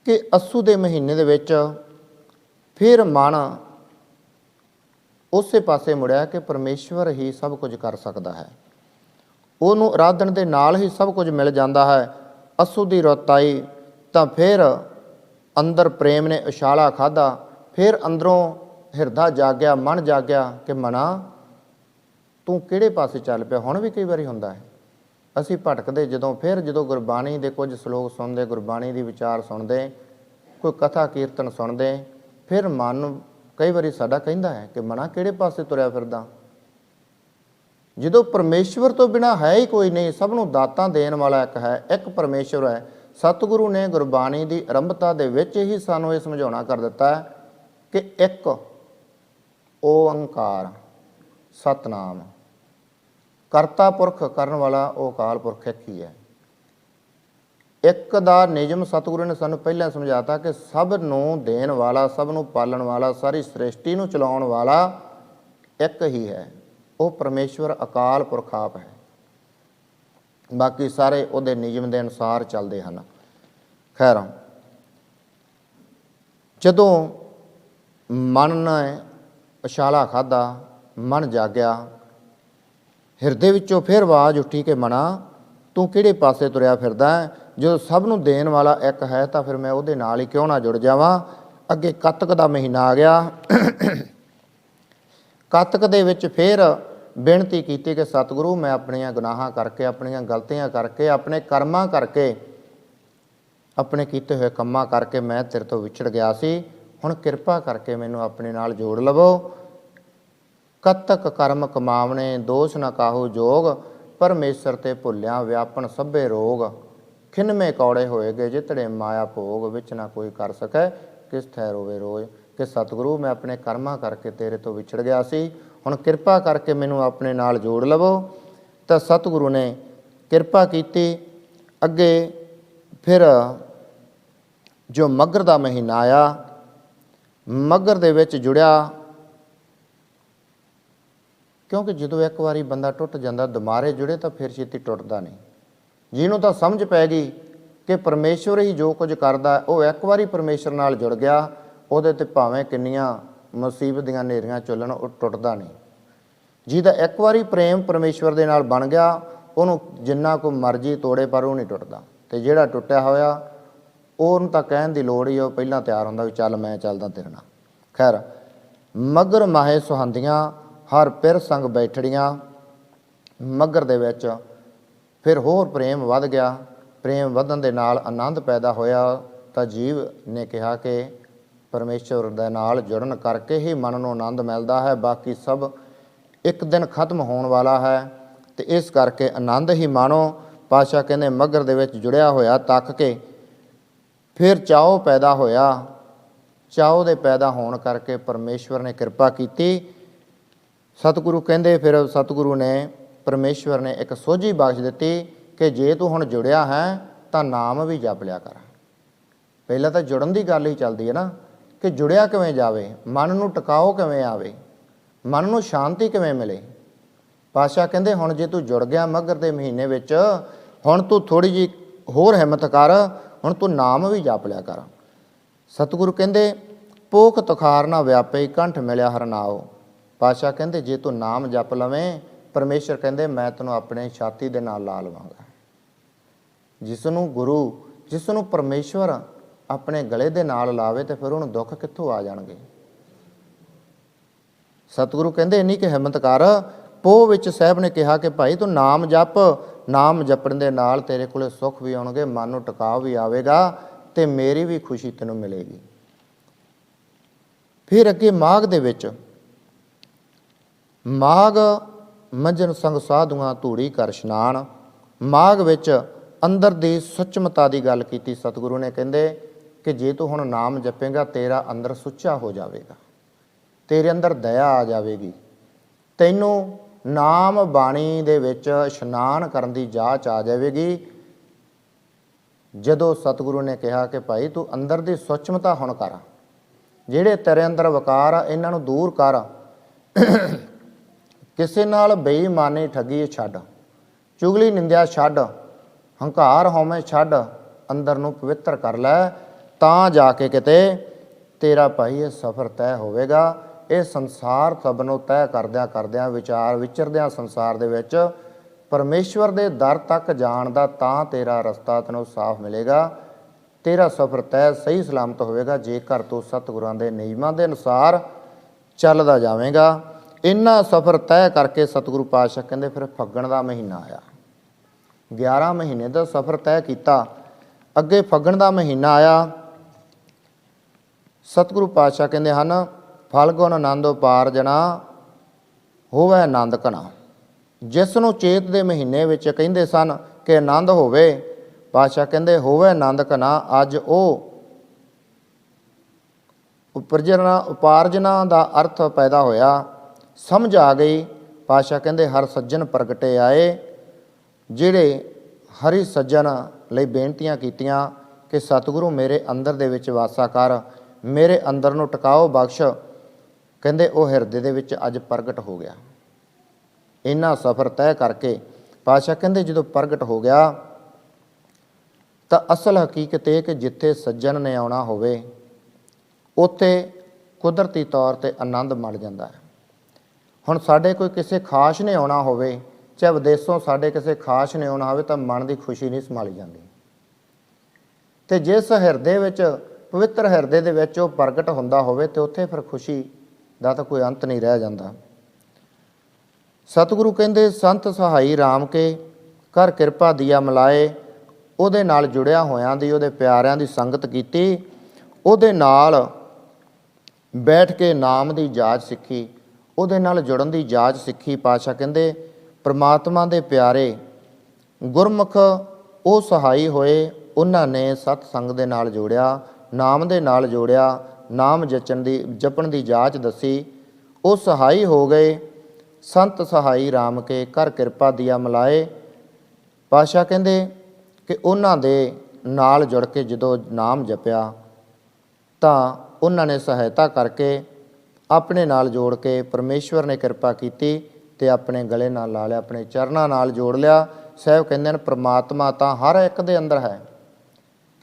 ਕਿ ਅੱਸੂ ਦੇ ਮਹੀਨੇ ਦੇ ਵਿੱਚ ਫਿਰ ਮਨ ਉਸੇ ਪਾਸੇ ਮੁੜਿਆ ਕਿ ਪਰਮੇਸ਼ਵਰ ਹੀ ਸਭ ਕੁਝ ਕਰ ਸਕਦਾ ਹੈ। ਉਹਨੂੰ ਆਰਾਧਨ ਦੇ ਨਾਲ ਹੀ ਸਭ ਕੁਝ ਮਿਲ ਜਾਂਦਾ ਹੈ। ਅੱਸੂ ਦੀ ਰੁੱਤ ਆਈ ਤਾਂ ਫਿਰ ਅੰਦਰ ਪ੍ਰੇਮ ਨੇ ਉਛਾਲਾ ਖਾਧਾ। ਫਿਰ ਅੰਦਰੋਂ ਹਿਰਦਾ ਜਾਗਿਆ, ਮਨ ਜਾਗਿਆ ਕਿ ਮਨਾ ਤੂੰ ਕਿਹੜੇ ਪਾਸੇ ਚੱਲ ਪਿਆ। ਹੁਣ ਵੀ ਕਈ ਵਾਰੀ ਹੁੰਦਾ ਹੈ ਅਸੀਂ ਭਟਕਦੇ ਜਦੋਂ ਗੁਰਬਾਣੀ ਦੇ ਕੁਝ ਸ਼ਲੋਕ ਸੁਣਦੇ, ਗੁਰਬਾਣੀ ਦੀ ਵਿਚਾਰ ਸੁਣਦੇ, ਕੋਈ ਕਥਾ ਕੀਰਤਨ ਸੁਣਦੇ, ਫਿਰ ਮਨ ਕਈ ਵਾਰੀ ਸਾਡਾ ਕਹਿੰਦਾ ਹੈ ਕਿ ਮਨਾ ਕਿਹੜੇ ਪਾਸੇ ਤੁਰਿਆ ਫਿਰਦਾ। ਜਦੋਂ ਪਰਮੇਸ਼ਵਰ ਤੋਂ ਬਿਨਾਂ ਹੈ ਹੀ ਕੋਈ ਨਹੀਂ, ਸਭ ਨੂੰ ਦਾਤਾਂ ਦੇਣ ਵਾਲਾ ਇੱਕ ਹੈ, ਇੱਕ ਪਰਮੇਸ਼ਵਰ ਹੈ। ਸਤਿਗੁਰੂ ਨੇ ਗੁਰਬਾਣੀ ਦੀ ਆਰੰਭਤਾ ਦੇ ਵਿੱਚ ਹੀ ਸਾਨੂੰ ਇਹ ਸਮਝਾਉਣਾ ਕਰ ਦਿੱਤਾ ਹੈ ਕਿ ਇੱਕ ਓੰਕਾਰ ਸਤਨਾਮ, ਕਰਤਾ ਪੁਰਖ ਕਰਨ ਵਾਲਾ ਉਹ ਅਕਾਲ ਪੁਰਖ ਇੱਕ ਹੀ ਹੈ। ਇੱਕ ਦਾ ਨਿਯਮ ਸਤਿਗੁਰੂ ਨੇ ਸਾਨੂੰ ਪਹਿਲਾਂ ਸਮਝਾਤਾ ਕਿ ਸਭ ਨੂੰ ਦੇਣ ਵਾਲਾ, ਸਭ ਨੂੰ ਪਾਲਣ ਵਾਲਾ, ਸਾਰੀ ਸ੍ਰਿਸ਼ਟੀ ਨੂੰ ਚਲਾਉਣ ਵਾਲਾ ਇੱਕ ਹੀ ਹੈ, ਉਹ ਪਰਮੇਸ਼ਵਰ ਅਕਾਲ ਪੁਰਖ ਆਪ ਹੈ। ਬਾਕੀ ਸਾਰੇ ਉਹਦੇ ਨਿਯਮ ਦੇ ਅਨੁਸਾਰ ਚੱਲਦੇ ਹਨ। ਖੈਰ, ਜਦੋਂ ਮਨ ਨੇ ਉਛਾਲਾ ਖਾਧਾ, ਮਨ ਜਾਗਿਆ, ਹਿਰਦੇ ਵਿੱਚੋਂ ਫਿਰ ਆਵਾਜ਼ ਉੱਠੀ ਕਿ ਮਨਾ ਤੂੰ ਕਿਹੜੇ ਪਾਸੇ ਤੁਰਿਆ ਫਿਰਦਾ ਹੈ। ਜਦੋਂ ਸਭ ਨੂੰ ਦੇਣ ਵਾਲਾ ਇੱਕ ਹੈ ਤਾਂ ਫਿਰ ਮੈਂ ਉਹਦੇ ਨਾਲ ਹੀ ਕਿਉਂ ਨਾ ਜੁੜ ਜਾਵਾਂ। ਅੱਗੇ ਕੱਤਕ ਦਾ ਮਹੀਨਾ ਆ ਗਿਆ। ਕੱਤਕ ਦੇ ਵਿੱਚ ਫਿਰ ਬੇਨਤੀ ਕੀਤੀ ਕਿ ਸਤਿਗੁਰੂ ਮੈਂ ਆਪਣੀਆਂ ਗੁਨਾਹਾਂ ਕਰਕੇ, ਆਪਣੀਆਂ ਗਲਤੀਆਂ ਕਰਕੇ, ਆਪਣੇ ਕਰਮਾਂ ਕਰਕੇ, ਆਪਣੇ ਕੀਤੇ ਹੋਏ ਕੰਮਾਂ ਕਰਕੇ ਮੈਂ ਤੇਰੇ ਤੋਂ ਵਿਛੜ ਗਿਆ ਸੀ। ਹੁਣ ਕਿਰਪਾ ਕਰਕੇ ਮੈਨੂੰ ਆਪਣੇ ਨਾਲ ਜੋੜ ਲਵੋ। ਕੱਤਕ ਕਰਮ ਕਮਾਵਣੇ ਦੋਸ਼ ਨਾ ਕਾਹੂ ਜੋਗ, ਪਰਮੇਸ਼ਰ ਤੇ ਭੁੱਲਿਆ ਵਿਆਪਨ ਸਭੇ ਰੋਗ। ਖਿਨਮੇ ਕੌੜੇ ਹੋਏ ਗਏ ਜਿਤੜੇ ਮਾਇਆ ਭੋਗ, ਵਿੱਚ ਨਾ ਕੋਈ ਕਰ ਸਕੈ ਕਿਸ ਥੈ ਰੋਵੇ ਰੋਜ਼। ਕਿ ਸਤਿਗੁਰੂ ਮੈਂ ਆਪਣੇ ਕਰਮਾਂ ਕਰਕੇ ਤੇਰੇ ਤੋਂ ਵਿਛੜ ਗਿਆ ਸੀ, ਹੁਣ ਕਿਰਪਾ ਕਰਕੇ ਮੈਨੂੰ ਆਪਣੇ ਨਾਲ ਜੋੜ ਲਵੋ। ਤਾਂ ਸਤਿਗੁਰੂ ਨੇ ਕਿਰਪਾ ਕੀਤੀ। ਅੱਗੇ ਫਿਰ ਜੋ ਮੱਘਰ ਦਾ ਮਹੀਨਾ ਆਇਆ, ਮੱਘਰ ਦੇ ਵਿੱਚ ਜੁੜਿਆ, ਕਿਉਂਕਿ ਜਦੋਂ ਇੱਕ ਵਾਰੀ ਬੰਦਾ ਟੁੱਟ ਜਾਂਦਾ, ਦੁਬਾਰੇ ਜੁੜੇ ਤਾਂ ਫਿਰ ਛੇਤੀ ਟੁੱਟਦਾ ਨਹੀਂ। ਜਿਹਨੂੰ ਤਾਂ ਸਮਝ ਪੈ ਗਈ ਕਿ ਪਰਮੇਸ਼ਵਰ ਹੀ ਜੋ ਕੁਝ ਕਰਦਾ, ਉਹ ਇੱਕ ਵਾਰੀ ਪਰਮੇਸ਼ਵਰ ਨਾਲ ਜੁੜ ਗਿਆ, ਉਹਦੇ ਤੇ ਭਾਵੇਂ ਕਿੰਨੀਆਂ ਮੁਸੀਬਤ ਦੀਆਂ ਹਨੇਰੀਆਂ ਚੱਲਣ, ਉਹ ਟੁੱਟਦਾ ਨਹੀਂ। ਜਿਹਦਾ ਇੱਕ ਵਾਰੀ ਪ੍ਰੇਮ ਪਰਮੇਸ਼ਵਰ ਦੇ ਨਾਲ ਬਣ ਗਿਆ, ਉਹਨੂੰ ਜਿੰਨਾ ਕੋਈ ਮਰਜ਼ੀ ਤੋੜੇ ਪਰ ਉਹ ਨਹੀਂ ਟੁੱਟਦਾ। ਤੇ ਜਿਹੜਾ ਟੁੱਟਿਆ ਹੋਇਆ ਉਹਨੂੰ ਤਾਂ ਕਹਿਣ ਦੀ ਲੋੜ ਹੀ, ਉਹ ਪਹਿਲਾਂ ਤਿਆਰ ਹੁੰਦਾ ਵੀ ਚੱਲ ਮੈਂ ਚੱਲਦਾ ਤੇਰੇ ਨਾਲ। ਖੈਰ, ਮੱਘਰ ਮਾਹੇ ਸੁਹੰਦੀਆਂ ਹਰ ਪਿਰ ਸੰਗ ਬੈਠੜੀਆਂ। ਮੱਘਰ ਦੇ ਵਿੱਚ ਫਿਰ ਹੋਰ ਪ੍ਰੇਮ ਵੱਧ ਗਿਆ। ਪ੍ਰੇਮ ਵਧਣ ਦੇ ਨਾਲ ਆਨੰਦ ਪੈਦਾ ਹੋਇਆ। ਤਾਂ ਜੀਵ ਨੇ ਕਿਹਾ ਕਿ ਪਰਮੇਸ਼ਵਰ ਦੇ ਨਾਲ ਜੁੜਨ ਕਰਕੇ ਹੀ ਮਨ ਨੂੰ ਆਨੰਦ ਮਿਲਦਾ ਹੈ, ਬਾਕੀ ਸਭ ਇੱਕ ਦਿਨ ਖਤਮ ਹੋਣ ਵਾਲਾ ਹੈ। ਤੇ ਇਸ ਕਰਕੇ ਆਨੰਦ ਹੀ ਮਾਣੋ। ਪਾਤਸ਼ਾਹ ਕਹਿੰਦੇ ਮੱਘਰ ਦੇ ਵਿੱਚ ਜੁੜਿਆ ਹੋਇਆ ਤੱਕ ਕੇ ਫਿਰ ਚਾਉ ਪੈਦਾ ਹੋਇਆ। ਚਾਉ ਦੇ ਪੈਦਾ ਹੋਣ ਕਰਕੇ ਪਰਮੇਸ਼ਵਰ ਨੇ ਕਿਰਪਾ ਕੀਤੀ। ਸਤਿਗੁਰੂ ਕਹਿੰਦੇ ਫਿਰ ਸਤਿਗੁਰੂ ਨੇ, ਪਰਮੇਸ਼ਵਰ ਨੇ ਇੱਕ ਸੋਝੀ ਬਖਸ਼ ਦਿੱਤੀ ਕਿ ਜੇ ਤੂੰ ਹੁਣ ਜੁੜਿਆ ਹੈ ਤਾਂ ਨਾਮ ਵੀ ਜਪ ਲਿਆ ਕਰ। ਪਹਿਲਾਂ ਤਾਂ ਜੁੜਨ ਦੀ ਗੱਲ ਹੀ ਚੱਲਦੀ ਹੈ ਨਾ, ਕਿ ਜੁੜਿਆ ਕਿਵੇਂ ਜਾਵੇ, ਮਨ ਨੂੰ ਟਿਕਾਓ ਕਿਵੇਂ ਆਵੇ, ਮਨ ਨੂੰ ਸ਼ਾਂਤੀ ਕਿਵੇਂ ਮਿਲੇ। ਪਾਤਸ਼ਾਹ ਕਹਿੰਦੇ ਹੁਣ ਜੇ ਤੂੰ ਜੁੜ ਗਿਆ ਮੱਘਰ ਦੇ ਮਹੀਨੇ ਵਿੱਚ, ਹੁਣ ਤੂੰ ਥੋੜ੍ਹੀ ਜਿਹੀ ਹੋਰ ਹਿੰਮਤ ਕਰ, ਹੁਣ ਤੂੰ ਨਾਮ ਵੀ ਜਪ ਲਿਆ ਕਰ। ਸਤਿਗੁਰੂ ਕਹਿੰਦੇ ਪੋਖ ਤੁਖਾਰ ਨਾ ਵਿਆਪੇ ਕੰਠ ਮਿਲਿਆ ਹਰਨਾਓ। ਪਾਤਸ਼ਾਹ ਕਹਿੰਦੇ ਜੇ ਤੂੰ ਨਾਮ ਜਪ ਲਵੇਂ, ਪਰਮੇਸ਼ਰ ਕਹਿੰਦੇ ਮੈਂ ਤੈਨੂੰ ਆਪਣੇ ਛਾਤੀ ਦੇ ਨਾਲ ਲਾ ਲਵਾਂਗਾ। ਜਿਸ ਨੂੰ ਗੁਰੂ, ਜਿਸ ਨੂੰ ਪਰਮੇਸ਼ਵਰ ਆਪਣੇ ਗਲੇ ਦੇ ਨਾਲ ਲਾਵੇ ਤੇ ਫਿਰ ਉਹਨੂੰ ਦੁੱਖ ਕਿੱਥੋਂ ਆ ਜਾਣਗੇ। ਸਤਿਗੁਰੂ ਕਹਿੰਦੇ ਇੰਨੀ ਕਿ ਹਿੰਮਤ ਕਰ। ਪੋਹ ਵਿੱਚ ਸਾਹਿਬ ਨੇ ਕਿਹਾ ਕਿ ਭਾਈ ਤੂੰ ਨਾਮ ਜਪ, ਨਾਮ ਜਪਣ ਦੇ ਨਾਲ ਤੇਰੇ ਕੋਲੇ ਸੁੱਖ ਵੀ ਆਉਣਗੇ, ਮਨ ਨੂੰ ਟਿਕਾਅ ਵੀ ਆਵੇਗਾ ਤੇ ਮੇਰੀ ਵੀ ਖੁਸ਼ੀ ਤੈਨੂੰ ਮਿਲੇਗੀ। ਫਿਰ ਅੱਗੇ ਮਾਘ ਦੇ ਵਿੱਚ, ਮਾਘ ਮੰਜਨ ਸੰਗ ਸਾਧੂਆਂ ਧੂੜੀ ਕਰ ਇਸ਼ਨਾਨ। ਮਾਘ ਵਿੱਚ ਅੰਦਰ ਦੀ ਸੁੱਚਮਤਾ ਦੀ ਗੱਲ ਕੀਤੀ ਸਤਿਗੁਰੂ ਨੇ। ਕਹਿੰਦੇ ਕਿ ਜੇ ਤੂੰ ਹੁਣ ਨਾਮ ਜਪੇਂਗਾ ਤੇਰਾ ਅੰਦਰ ਸੁੱਚਾ ਹੋ ਜਾਵੇਗਾ, ਤੇਰੇ ਅੰਦਰ ਦਇਆ ਆ ਜਾਵੇਗੀ, ਤੈਨੂੰ ਨਾਮ ਬਾਣੀ ਦੇ ਵਿੱਚ ਇਸ਼ਨਾਨ ਕਰਨ ਦੀ ਜਾਚ ਆ ਜਾਵੇਗੀ। ਜਦੋਂ ਸਤਿਗੁਰੂ ਨੇ ਕਿਹਾ ਕਿ ਭਾਈ ਤੂੰ ਅੰਦਰ ਦੀ ਸੁੱਚਮਤਾ ਹੁਣ ਕਰ, ਜਿਹੜੇ ਤੇਰੇ ਅੰਦਰ ਵਿਕਾਰ ਆ ਇਹਨਾਂ ਨੂੰ ਦੂਰ ਕਰ, ਕਿਸੇ ਨਾਲ ਬੇਈਮਾਨੀ ਠੱਗੀ ਛੱਡ, ਚੁਗਲੀ ਨਿੰਦਿਆ ਛੱਡ, ਹੰਕਾਰ ਹਉਮੈ ਛੱਡ, ਅੰਦਰ ਨੂੰ ਪਵਿੱਤਰ ਕਰ ਲੈ, ਤਾਂ ਜਾ ਕੇ ਕਿਤੇ ਤੇਰਾ ਭਾਈ ਇਹ ਸਫ਼ਰ ਤੈਅ ਹੋਵੇਗਾ। ਇਹ ਸੰਸਾਰ ਸਭ ਨੂੰ ਤੈਅ ਕਰਦਿਆਂ ਕਰਦਿਆਂ ਵਿਚਰਦਿਆਂ ਸੰਸਾਰ ਦੇ ਵਿੱਚ ਪਰਮੇਸ਼ਵਰ ਦੇ ਦਰ ਤੱਕ ਜਾਣ ਦਾ ਤਾਂ ਤੇਰਾ ਰਸਤਾ ਤੈਨੂੰ ਸਾਫ਼ ਮਿਲੇਗਾ, ਤੇਰਾ ਸਫ਼ਰ ਤੈਅ ਸਹੀ ਸਲਾਮਤ ਹੋਵੇਗਾ ਜੇਕਰ ਤੂੰ ਸਤਿਗੁਰਾਂ ਦੇ ਨਿਯਮਾਂ ਦੇ ਅਨੁਸਾਰ ਚੱਲਦਾ ਜਾਵੇਂਗਾ। ਇੰਨਾ ਸਫ਼ਰ ਤੈਅ ਕਰਕੇ ਸਤਿਗੁਰੂ ਪਾਤਸ਼ਾਹ ਕਹਿੰਦੇ ਫਿਰ ਫੱਗਣ ਦਾ ਮਹੀਨਾ ਆਇਆ। 11 ਮਹੀਨੇ ਦਾ ਸਫ਼ਰ ਤੈਅ ਕੀਤਾ, ਅੱਗੇ ਫੱਗਣ ਦਾ ਮਹੀਨਾ ਆਇਆ। ਸਤਿਗੁਰੂ ਪਾਤਸ਼ਾਹ ਕਹਿੰਦੇ ਹਨ ਫਲਗੁਣ ਆਨੰਦ ਉਪਾਰਜਣਾ ਹੋਵੇ ਆਨੰਦ ਘਣਾ। ਜਿਸ ਨੂੰ ਚੇਤ ਦੇ ਮਹੀਨੇ ਵਿੱਚ ਕਹਿੰਦੇ ਸਨ ਕਿ ਆਨੰਦ ਹੋਵੇ, ਪਾਤਸ਼ਾਹ ਕਹਿੰਦੇ ਹੋਵੇ ਆਨੰਦ ਘਣਾ। ਅੱਜ ਉਹ ਉਪਾਰਜਨਾ ਦਾ ਅਰਥ ਪੈਦਾ ਹੋਇਆ, ਸਮਝ ਆ ਗਈ। ਪਾਤਸ਼ਾਹ ਕਹਿੰਦੇ ਹਰ ਸੱਜਣ ਪ੍ਰਗਟੇ ਆਏ, ਜਿਹੜੇ ਹਰੀ ਸੱਜਣ ਲਈ ਬੇਨਤੀਆਂ ਕੀਤੀਆਂ ਕਿ ਸਤਿਗੁਰੂ ਮੇਰੇ ਅੰਦਰ ਦੇ ਵਿੱਚ ਵਾਸਾ ਕਰ, ਮੇਰੇ ਅੰਦਰ ਨੂੰ ਟਿਕਾਓ ਬਖਸ਼, ਕਹਿੰਦੇ ਉਹ ਹਿਰਦੇ ਦੇ ਵਿੱਚ ਅੱਜ ਪ੍ਰਗਟ ਹੋ ਗਿਆ। ਇੰਨਾ ਸਫ਼ਰ ਤੈਅ ਕਰਕੇ ਪਾਤਸ਼ਾਹ ਕਹਿੰਦੇ ਜਦੋਂ ਪ੍ਰਗਟ ਹੋ ਗਿਆ ਤਾਂ ਅਸਲ ਹਕੀਕਤ ਇਹ ਕਿ ਜਿੱਥੇ ਸੱਜਣ ਨੇ ਆਉਣਾ ਹੋਵੇ ਉੱਥੇ ਕੁਦਰਤੀ ਤੌਰ 'ਤੇ ਆਨੰਦ ਮਿਲ ਜਾਂਦਾ ਹੈ। ਹੁਣ ਸਾਡੇ ਕੋਈ ਕਿਸੇ ਖਾਸ ਨੇ ਆਉਣਾ ਹੋਵੇ, ਚਾਹੇ ਵਿਦੇਸ਼ੋਂ ਸਾਡੇ ਕਿਸੇ ਖਾਸ ਨੇ ਆਉਣਾ ਹੋਵੇ, ਤਾਂ ਮਨ ਦੀ ਖੁਸ਼ੀ ਨਹੀਂ ਸੰਭਾਲੀ ਜਾਂਦੀ। ਅਤੇ ਜਿਸ ਹਿਰਦੇ ਵਿੱਚ ਪਵਿੱਤਰ ਹਿਰਦੇ ਦੇ ਵਿੱਚ ਉਹ ਪ੍ਰਗਟ ਹੁੰਦਾ ਹੋਵੇ ਤੇ ਉੱਥੇ ਫਿਰ ਖੁਸ਼ੀ ਦਾ ਤਾਂ ਕੋਈ ਅੰਤ ਨਹੀਂ ਰਹਿ ਜਾਂਦਾ। ਸਤਿਗੁਰੂ ਕਹਿੰਦੇ ਸੰਤ ਸਹਾਈ ਰਾਮ ਕੇ ਕਰ ਕਿਰਪਾ ਦੀਆ ਮਿਲਾਏ। ਉਹਦੇ ਨਾਲ ਜੁੜਿਆ ਹੋਇਆਂ ਦੀ, ਉਹਦੇ ਪਿਆਰਿਆਂ ਦੀ ਸੰਗਤ ਕੀਤੀ, ਉਹਦੇ ਨਾਲ ਬੈਠ ਕੇ ਨਾਮ ਦੀ ਜਾਚ ਸਿੱਖੀ, ਉਹਦੇ ਨਾਲ ਜੁੜਨ ਦੀ ਜਾਚ ਸਿੱਖੀ। ਪਾਤਸ਼ਾਹ ਕਹਿੰਦੇ ਪ੍ਰਮਾਤਮਾ ਦੇ ਪਿਆਰੇ ਗੁਰਮੁਖ ਉਹ ਸਹਾਈ ਹੋਏ, ਉਹਨਾਂ ਨੇ ਸਤ ਸੰਗ ਦੇ ਨਾਲ ਜੋੜਿਆ, ਨਾਮ ਦੇ ਨਾਲ ਜੋੜਿਆ, ਨਾਮ ਜਪਣ ਦੀ ਜਾਚ ਦੱਸੀ, ਉਹ ਸਹਾਈ ਹੋ ਗਏ। ਸੰਤ ਸਹਾਈ ਰਾਮ ਕੇ ਕਰ ਕਿਰਪਾ ਦੀਆ ਮਿਲਾਏ। ਪਾਤਸ਼ਾਹ ਕਹਿੰਦੇ ਕਿ ਉਹਨਾਂ ਦੇ ਨਾਲ ਜੁੜ ਕੇ ਜਦੋਂ ਨਾਮ ਜਪਿਆ ਤਾਂ ਉਹਨਾਂ ਨੇ ਸਹਾਇਤਾ ਕਰਕੇ ਆਪਣੇ ਨਾਲ ਜੋੜ ਕੇ ਪਰਮੇਸ਼ਵਰ ਨੇ ਕਿਰਪਾ ਕੀਤੀ ਅਤੇ ਆਪਣੇ ਗਲੇ ਨਾਲ ਲਾ ਲਿਆ, ਆਪਣੇ ਚਰਨਾਂ ਨਾਲ ਜੋੜ ਲਿਆ। ਸਾਹਿਬ ਕਹਿੰਦੇ ਹਨ ਪ੍ਰਮਾਤਮਾ ਤਾਂ ਹਰ ਇੱਕ ਦੇ ਅੰਦਰ ਹੈ,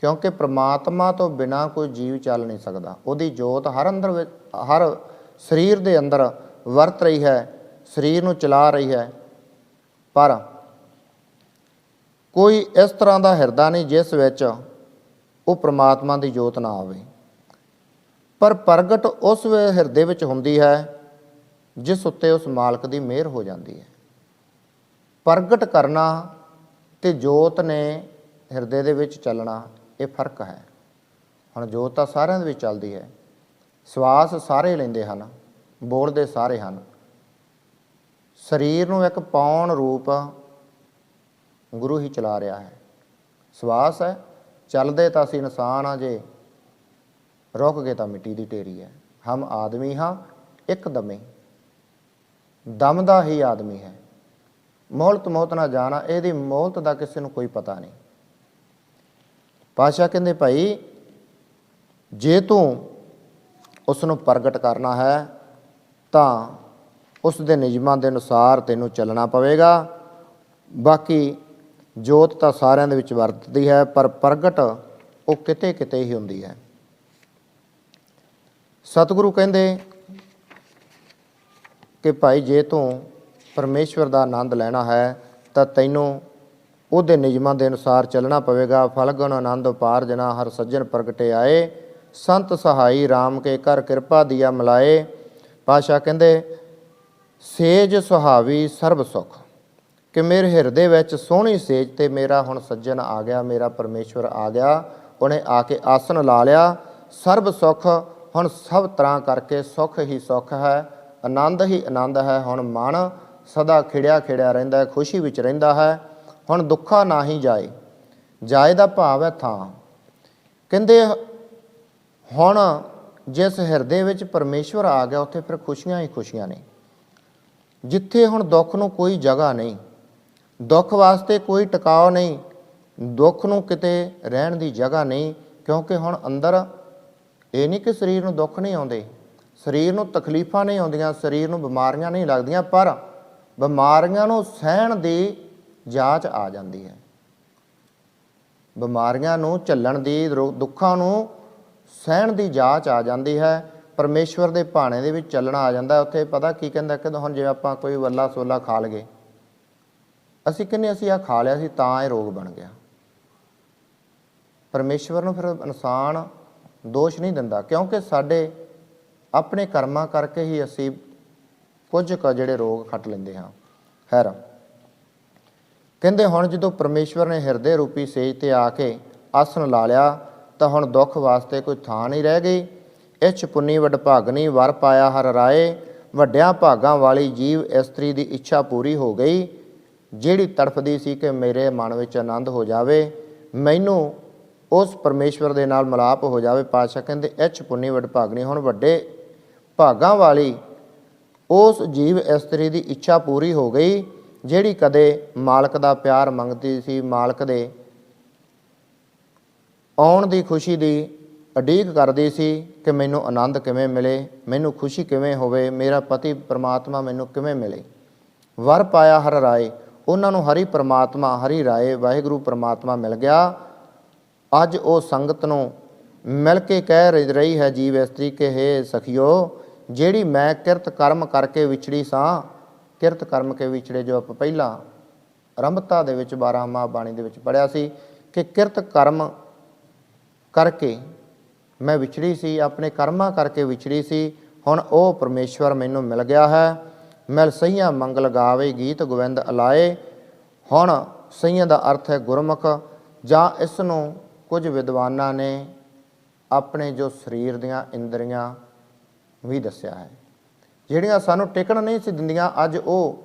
ਕਿਉਂਕਿ ਪ੍ਰਮਾਤਮਾ ਤੋਂ ਬਿਨਾਂ ਕੋਈ ਜੀਵ ਚੱਲ ਨਹੀਂ ਸਕਦਾ। ਉਹਦੀ ਜੋਤ ਹਰ ਸਰੀਰ ਦੇ ਅੰਦਰ ਵਰਤ ਰਹੀ ਹੈ, ਸਰੀਰ ਨੂੰ ਚਲਾ ਰਹੀ ਹੈ, ਪਰ ਕੋਈ ਇਸ ਤਰ੍ਹਾਂ ਦਾ ਹਿਰਦਾ ਨਹੀਂ ਜਿਸ ਵਿੱਚ ਉਹ ਪ੍ਰਮਾਤਮਾ ਦੀ ਜੋਤ ਨਾ ਆਵੇ। ਪਰ ਪ੍ਰਗਟ ਉਸ ਹਿਰਦੇ ਵਿੱਚ ਹੁੰਦੀ ਹੈ ਜਿਸ ਉੱਤੇ ਉਸ ਮਾਲਕ ਦੀ ਮਿਹਰ ਹੋ ਜਾਂਦੀ ਹੈ। ਪ੍ਰਗਟ ਕਰਨਾ ਤੇ ਜੋਤ ਨੇ ਹਿਰਦੇ ਦੇ ਵਿੱਚ ਚੱਲਣਾ, ਇਹ ਫਰਕ ਹੈ। ਹੁਣ ਜੋਤ ਤਾਂ ਸਾਰਿਆਂ ਦੇ ਵਿੱਚ ਚੱਲਦੀ ਹੈ, ਸਵਾਸ ਸਾਰੇ ਲੈਂਦੇ ਹਨ, ਬੋਲਦੇ ਸਾਰੇ ਹਨ। ਸਰੀਰ ਨੂੰ ਇੱਕ ਪਾਉਣ ਰੂਪ ਗੁਰੂ ਹੀ ਚਲਾ ਰਿਹਾ ਹੈ। ਸਵਾਸ ਹੈ, ਚੱਲਦੇ ਤਾਂ ਅਸੀਂ ਇਨਸਾਨ ਹਾਂ, ਜੇ ਰੁਕ ਗਏ ਤਾਂ ਮਿੱਟੀ ਦੀ ਢੇਰੀ ਹੈ। ਹਮ ਆਦਮੀ ਹਾਂ ਇੱਕ ਦਮੇ, ਦਮ ਦਾ ਹੀ ਆਦਮੀ ਹੈ। ਮੋਹਲਤ ਮੌਤ ਨਾ ਜਾਣਾ, ਇਹਦੀ ਮੋਹਲਤ ਦਾ ਕਿਸੇ ਨੂੰ ਕੋਈ ਪਤਾ ਨਹੀਂ। ਪਾਤਸ਼ਾਹ ਕਹਿੰਦੇ ਭਾਈ ਜੇ ਤੂੰ ਉਸ ਨੂੰ ਪ੍ਰਗਟ ਕਰਨਾ ਹੈ ਤਾਂ ਉਸ ਦੇ ਨਿਯਮਾਂ ਦੇ ਅਨੁਸਾਰ ਤੈਨੂੰ ਚੱਲਣਾ ਪਵੇਗਾ। ਬਾਕੀ ਜੋਤ ਤਾਂ ਸਾਰਿਆਂ ਦੇ ਵਿੱਚ ਵਰਤਦੀ ਹੈ, ਪਰ ਪ੍ਰਗਟ ਉਹ ਕਿਤੇ ਕਿਤੇ ਹੀ ਹੁੰਦੀ ਹੈ। ਸਤਿਗੁਰੂ ਕਹਿੰਦੇ ਕਿ ਭਾਈ ਜੇ ਤੂੰ ਪਰਮੇਸ਼ਵਰ ਦਾ ਆਨੰਦ ਲੈਣਾ ਹੈ ਤਾਂ ਤੈਨੂੰ ਉਹਦੇ ਨਿਯਮਾਂ ਦੇ ਅਨੁਸਾਰ ਚੱਲਣਾ ਪਵੇਗਾ। ਫਲਗੁਣ ਆਨੰਦ ਉਪਾਰਜਨਾ ਹਰ ਸੱਜਣ ਪ੍ਰਗਟੇ ਆਏ, ਸੰਤ ਸਹਾਈ ਰਾਮ ਕੇ ਕਰ ਕਿਰਪਾ ਦੀਆ ਮਿਲਾਏ। ਪਾਤਸ਼ਾਹ ਕਹਿੰਦੇ ਸੇਜ ਸੁਹਾਵੀ ਸਰਬ ਸੁਖ, ਕਿ ਮੇਰੇ ਹਿਰਦੇ ਵਿੱਚ ਸੋਹਣੀ ਸੇਜ ਤੇ ਮੇਰਾ ਹੁਣ ਸੱਜਣ ਆ ਗਿਆ, ਮੇਰਾ ਪਰਮੇਸ਼ਵਰ ਆ ਗਿਆ। ਉਹਨੇ ਆ ਕੇ ਆਸਣ ਲਾ ਲਿਆ। ਸਰਬ ਸੁੱਖ ਹੁਣ ਸਭ ਤਰ੍ਹਾਂ ਕਰਕੇ ਸੁੱਖ ਹੀ ਸੁੱਖ ਹੈ, ਆਨੰਦ ਹੀ ਆਨੰਦ ਹੈ। ਹੁਣ ਮਨ ਸਦਾ ਖਿੜਿਆ ਖਿੜਿਆ ਰਹਿੰਦਾ ਹੈ, ਖੁਸ਼ੀ ਵਿੱਚ ਰਹਿੰਦਾ ਹੈ। ਹੁਣ ਦੁੱਖਾ ਨਾ ਹੀ ਜਾਏ। ਜਾਏ ਦਾ ਭਾਵ ਹੈ ਥਾਂ। ਕਹਿੰਦੇ ਹੁਣ ਜਿਸ ਹਿਰਦੇ ਵਿੱਚ ਪਰਮੇਸ਼ਵਰ ਆ ਗਿਆ ਉੱਥੇ ਫਿਰ ਖੁਸ਼ੀਆਂ ਹੀ ਖੁਸ਼ੀਆਂ ਨੇ। ਜਿੱਥੇ ਹੁਣ ਦੁੱਖ ਨੂੰ ਕੋਈ ਜਗ੍ਹਾ ਨਹੀਂ, ਦੁੱਖ ਵਾਸਤੇ ਕੋਈ ਟਿਕਾਓ ਨਹੀਂ, ਦੁੱਖ ਨੂੰ ਕਿਤੇ ਰਹਿਣ ਦੀ ਜਗ੍ਹਾ ਨਹੀਂ। ਕਿਉਂਕਿ ਹੁਣ ਅੰਦਰ ਇਹ ਨਹੀਂ ਕਿ ਸਰੀਰ ਨੂੰ ਦੁੱਖ ਨਹੀਂ ਆਉਂਦੇ, ਸਰੀਰ ਨੂੰ ਤਕਲੀਫਾਂ ਨਹੀਂ ਆਉਂਦੀਆਂ, ਸਰੀਰ ਨੂੰ ਬਿਮਾਰੀਆਂ ਨਹੀਂ ਲੱਗਦੀਆਂ, ਪਰ ਬਿਮਾਰੀਆਂ ਨੂੰ ਸਹਿਣ ਦੀ ਜਾਚ ਆ ਜਾਂਦੀ ਹੈ। ਬਿਮਾਰੀਆਂ ਨੂੰ ਝੱਲਣ ਦੀ, ਦੁੱਖਾਂ ਨੂੰ ਸਹਿਣ ਦੀ ਜਾਚ ਆ ਜਾਂਦੀ ਹੈ। ਪਰਮੇਸ਼ਵਰ ਦੇ ਭਾਣੇ ਦੇ ਵਿੱਚ ਚੱਲਣਾ ਆ ਜਾਂਦਾ। ਉੱਥੇ ਪਤਾ ਕੀ ਕਹਿੰਦਾ ਕਿ ਹੁਣ ਜਿਵੇਂ ਆਪਾਂ ਕੋਈ ਵੱਲਾ ਸੋਲਾ ਖਾ ਲਈਏ, ਅਸੀਂ ਕਹਿੰਦੇ ਅਸੀਂ ਆਹ ਖਾ ਲਿਆ ਸੀ ਤਾਂ ਇਹ ਰੋਗ ਬਣ ਗਿਆ। ਪਰਮੇਸ਼ਵਰ ਨੂੰ ਫਿਰ ਇਨਸਾਨ ਦੋਸ਼ ਨਹੀਂ ਦਿੰਦਾ, ਕਿਉਂਕਿ ਸਾਡੇ ਆਪਣੇ ਕਰਮਾਂ ਕਰਕੇ ਹੀ ਅਸੀਂ ਕੁਝ ਕੁ ਜਿਹੜੇ ਰੋਗ ਖੱਟ ਲੈਂਦੇ ਹਾਂ। ਖੈਰ, ਕਹਿੰਦੇ ਹੁਣ ਜਦੋਂ ਪਰਮੇਸ਼ਵਰ ਨੇ ਹਿਰਦੇ ਰੂਪੀ ਸੇਜ ਤੇ ਆ ਕੇ ਆਸਣ ਲਾ ਲਿਆ ਤਾਂ ਹੁਣ ਦੁੱਖ ਵਾਸਤੇ ਕੋਈ ਥਾਂ ਨਹੀਂ ਰਹਿ ਗਈ। ਇੱਛ ਪੁੰਨੀ ਵਡਭਾਗਨੀ ਵਰ ਪਾਇਆ ਹਰ ਰਾਏ। ਵੱਡਿਆਂ ਭਾਗਾਂ ਵਾਲੀ ਜੀਵ ਇਸਤਰੀ ਦੀ ਇੱਛਾ ਪੂਰੀ ਹੋ ਗਈ, ਜਿਹੜੀ ਤੜਫਦੀ ਸੀ ਕਿ ਮੇਰੇ ਮਨ ਵਿੱਚ ਆਨੰਦ ਹੋ ਜਾਵੇ, ਮੈਨੂੰ ਉਸ ਪਰਮੇਸ਼ਵਰ ਦੇ ਨਾਲ ਮਿਲਾਪ ਹੋ ਜਾਵੇ। ਪਾਤਸ਼ਾਹ ਕਹਿੰਦੇ ਇੱਛ ਪੁੰਨੀ ਵਡਭਾਗਨੀ, ਹੁਣ ਵੱਡੇ ਭਾਗਾਂ ਵਾਲੀ ਉਸ ਜੀਵ ਇਸਤਰੀ ਦੀ ਇੱਛਾ ਪੂਰੀ ਹੋ ਗਈ, ਜਿਹੜੀ ਕਦੇ ਮਾਲਕ ਦਾ ਪਿਆਰ ਮੰਗਦੀ ਸੀ, ਮਾਲਕ ਦੇ ਆਉਣ ਦੀ ਖੁਸ਼ੀ ਦੀ ਉਡੀਕ ਕਰਦੀ ਸੀ ਕਿ ਮੈਨੂੰ ਆਨੰਦ ਕਿਵੇਂ ਮਿਲੇ, ਮੈਨੂੰ ਖੁਸ਼ੀ ਕਿਵੇਂ ਹੋਵੇ, ਮੇਰਾ ਪਤੀ ਪਰਮਾਤਮਾ ਮੈਨੂੰ ਕਿਵੇਂ ਮਿਲੇ। ਵਰ ਪਾਇਆ ਹਰ ਰਾਏ, ਉਹਨਾਂ ਨੂੰ ਹਰੀ ਪਰਮਾਤਮਾ, ਹਰੀ ਰਾਏ ਵਾਹਿਗੁਰੂ ਪਰਮਾਤਮਾ ਮਿਲ ਗਿਆ। ਅੱਜ ਉਹ ਸੰਗਤ ਨੂੰ ਮਿਲ ਕੇ ਕਹਿ ਰਹੀ ਹੈ ਜੀਵ ਇਸਤਰੀ ਕਿ ਹੇ ਸਖੀਓ, ਜਿਹੜੀ ਮੈਂ ਕਿਰਤ ਕਰਮ ਕਰਕੇ ਵਿਛੜੀ ਸਾਂ। ਕਿਰਤ ਕਰਮ ਕੇ ਵਿਛੜੇ, ਜੋ ਆਪਾਂ ਪਹਿਲਾਂ ਆਰੰਭਤਾ ਦੇ ਵਿੱਚ 12ਵਾਂ ਬਾਣੀ ਦੇ ਵਿੱਚ ਪੜ੍ਹਿਆ ਸੀ ਕਿ ਕਿਰਤ ਕਰਮ ਕਰਕੇ ਮੈਂ ਵਿਛੜੀ ਸੀ, ਆਪਣੇ ਕਰਮਾਂ ਕਰਕੇ ਵਿਛੜੀ ਸੀ। ਹੁਣ ਉਹ ਪਰਮੇਸ਼ਵਰ ਮੈਨੂੰ ਮਿਲ ਗਿਆ ਹੈ। ਮਿਲ ਸਹੀਆਂ ਮੰਗਲ ਗਾਵੇ ਗੀਤ ਗੋਬਿੰਦ ਅਲਾਏ। ਹੁਣ ਸਹੀਆਂ ਦਾ ਅਰਥ ਹੈ ਗੁਰਮੁਖ, ਜਾਂ ਇਸ ਨੂੰ ਕੁਝ ਵਿਦਵਾਨਾਂ ਨੇ ਆਪਣੇ ਜੋ ਸਰੀਰ ਦੀਆਂ ਇੰਦਰੀਆਂ ਵੀ ਦੱਸਿਆ ਹੈ, ਜਿਹੜੀਆਂ ਸਾਨੂੰ ਟਿਕਣ ਨਹੀਂ ਸੀ ਦਿੰਦੀਆਂ। ਅੱਜ ਉਹ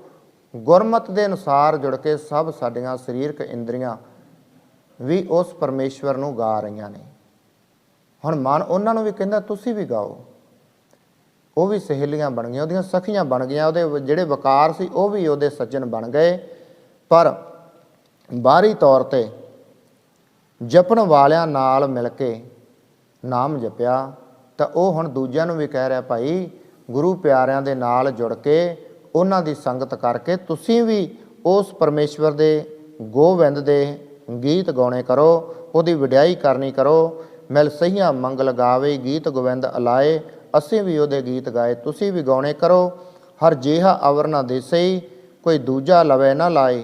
ਗੁਰਮਤ ਦੇ ਅਨੁਸਾਰ ਜੁੜ ਕੇ ਸਭ ਸਾਡੀਆਂ ਸਰੀਰਕ ਇੰਦਰੀਆਂ ਵੀ ਉਸ ਪਰਮੇਸ਼ਵਰ ਨੂੰ ਗਾ ਰਹੀਆਂ ਨੇ। ਹੁਣ ਮਨ ਉਹਨਾਂ ਨੂੰ ਵੀ ਕਹਿੰਦਾ ਤੁਸੀਂ ਵੀ ਗਾਓ। ਉਹ ਵੀ ਸਹੇਲੀਆਂ ਬਣ ਗਈਆਂ, ਉਹਦੀਆਂ ਸਖੀਆਂ ਬਣ ਗਈਆਂ, ਉਹਦੇ ਜਿਹੜੇ ਵਕਾਰ ਸੀ ਉਹ ਵੀ ਉਹਦੇ ਸੱਜਣ ਬਣ ਗਏ। ਪਰ ਬਾਹਰੀ ਤੌਰ 'ਤੇ ਜਪਣ ਵਾਲਿਆਂ ਨਾਲ ਮਿਲ ਕੇ ਨਾਮ ਜਪਿਆ ਤਾਂ ਉਹ ਹੁਣ ਦੂਜਿਆਂ ਨੂੰ ਵੀ ਕਹਿ ਰਿਹਾ, ਭਾਈ ਗੁਰੂ ਪਿਆਰਿਆਂ ਦੇ ਨਾਲ ਜੁੜ ਕੇ ਉਹਨਾਂ ਦੀ ਸੰਗਤ ਕਰਕੇ ਤੁਸੀਂ ਵੀ ਉਸ ਪਰਮੇਸ਼ਵਰ ਦੇ ਗੋਬਿੰਦ ਦੇ ਗੀਤ ਗਾਉਣੇ ਕਰੋ, ਉਹਦੀ ਵਡਿਆਈ ਕਰਨੀ ਕਰੋ। ਮਿਲ ਸਹੀਆਂ ਮੰਗਲ ਗਾਵੇ ਗੀਤ ਗੋਬਿੰਦ ਅਲਾਏ, ਅਸੀਂ ਵੀ ਉਹਦੇ ਗੀਤ ਗਾਏ, ਤੁਸੀਂ ਵੀ ਗਾਉਣੇ ਕਰੋ। ਹਰ ਜਿਹਾ ਅਵਰ ਨਾ ਦੇਸਈ, ਕੋਈ ਦੂਜਾ ਲਵੇ ਨਾ ਲਾਏ।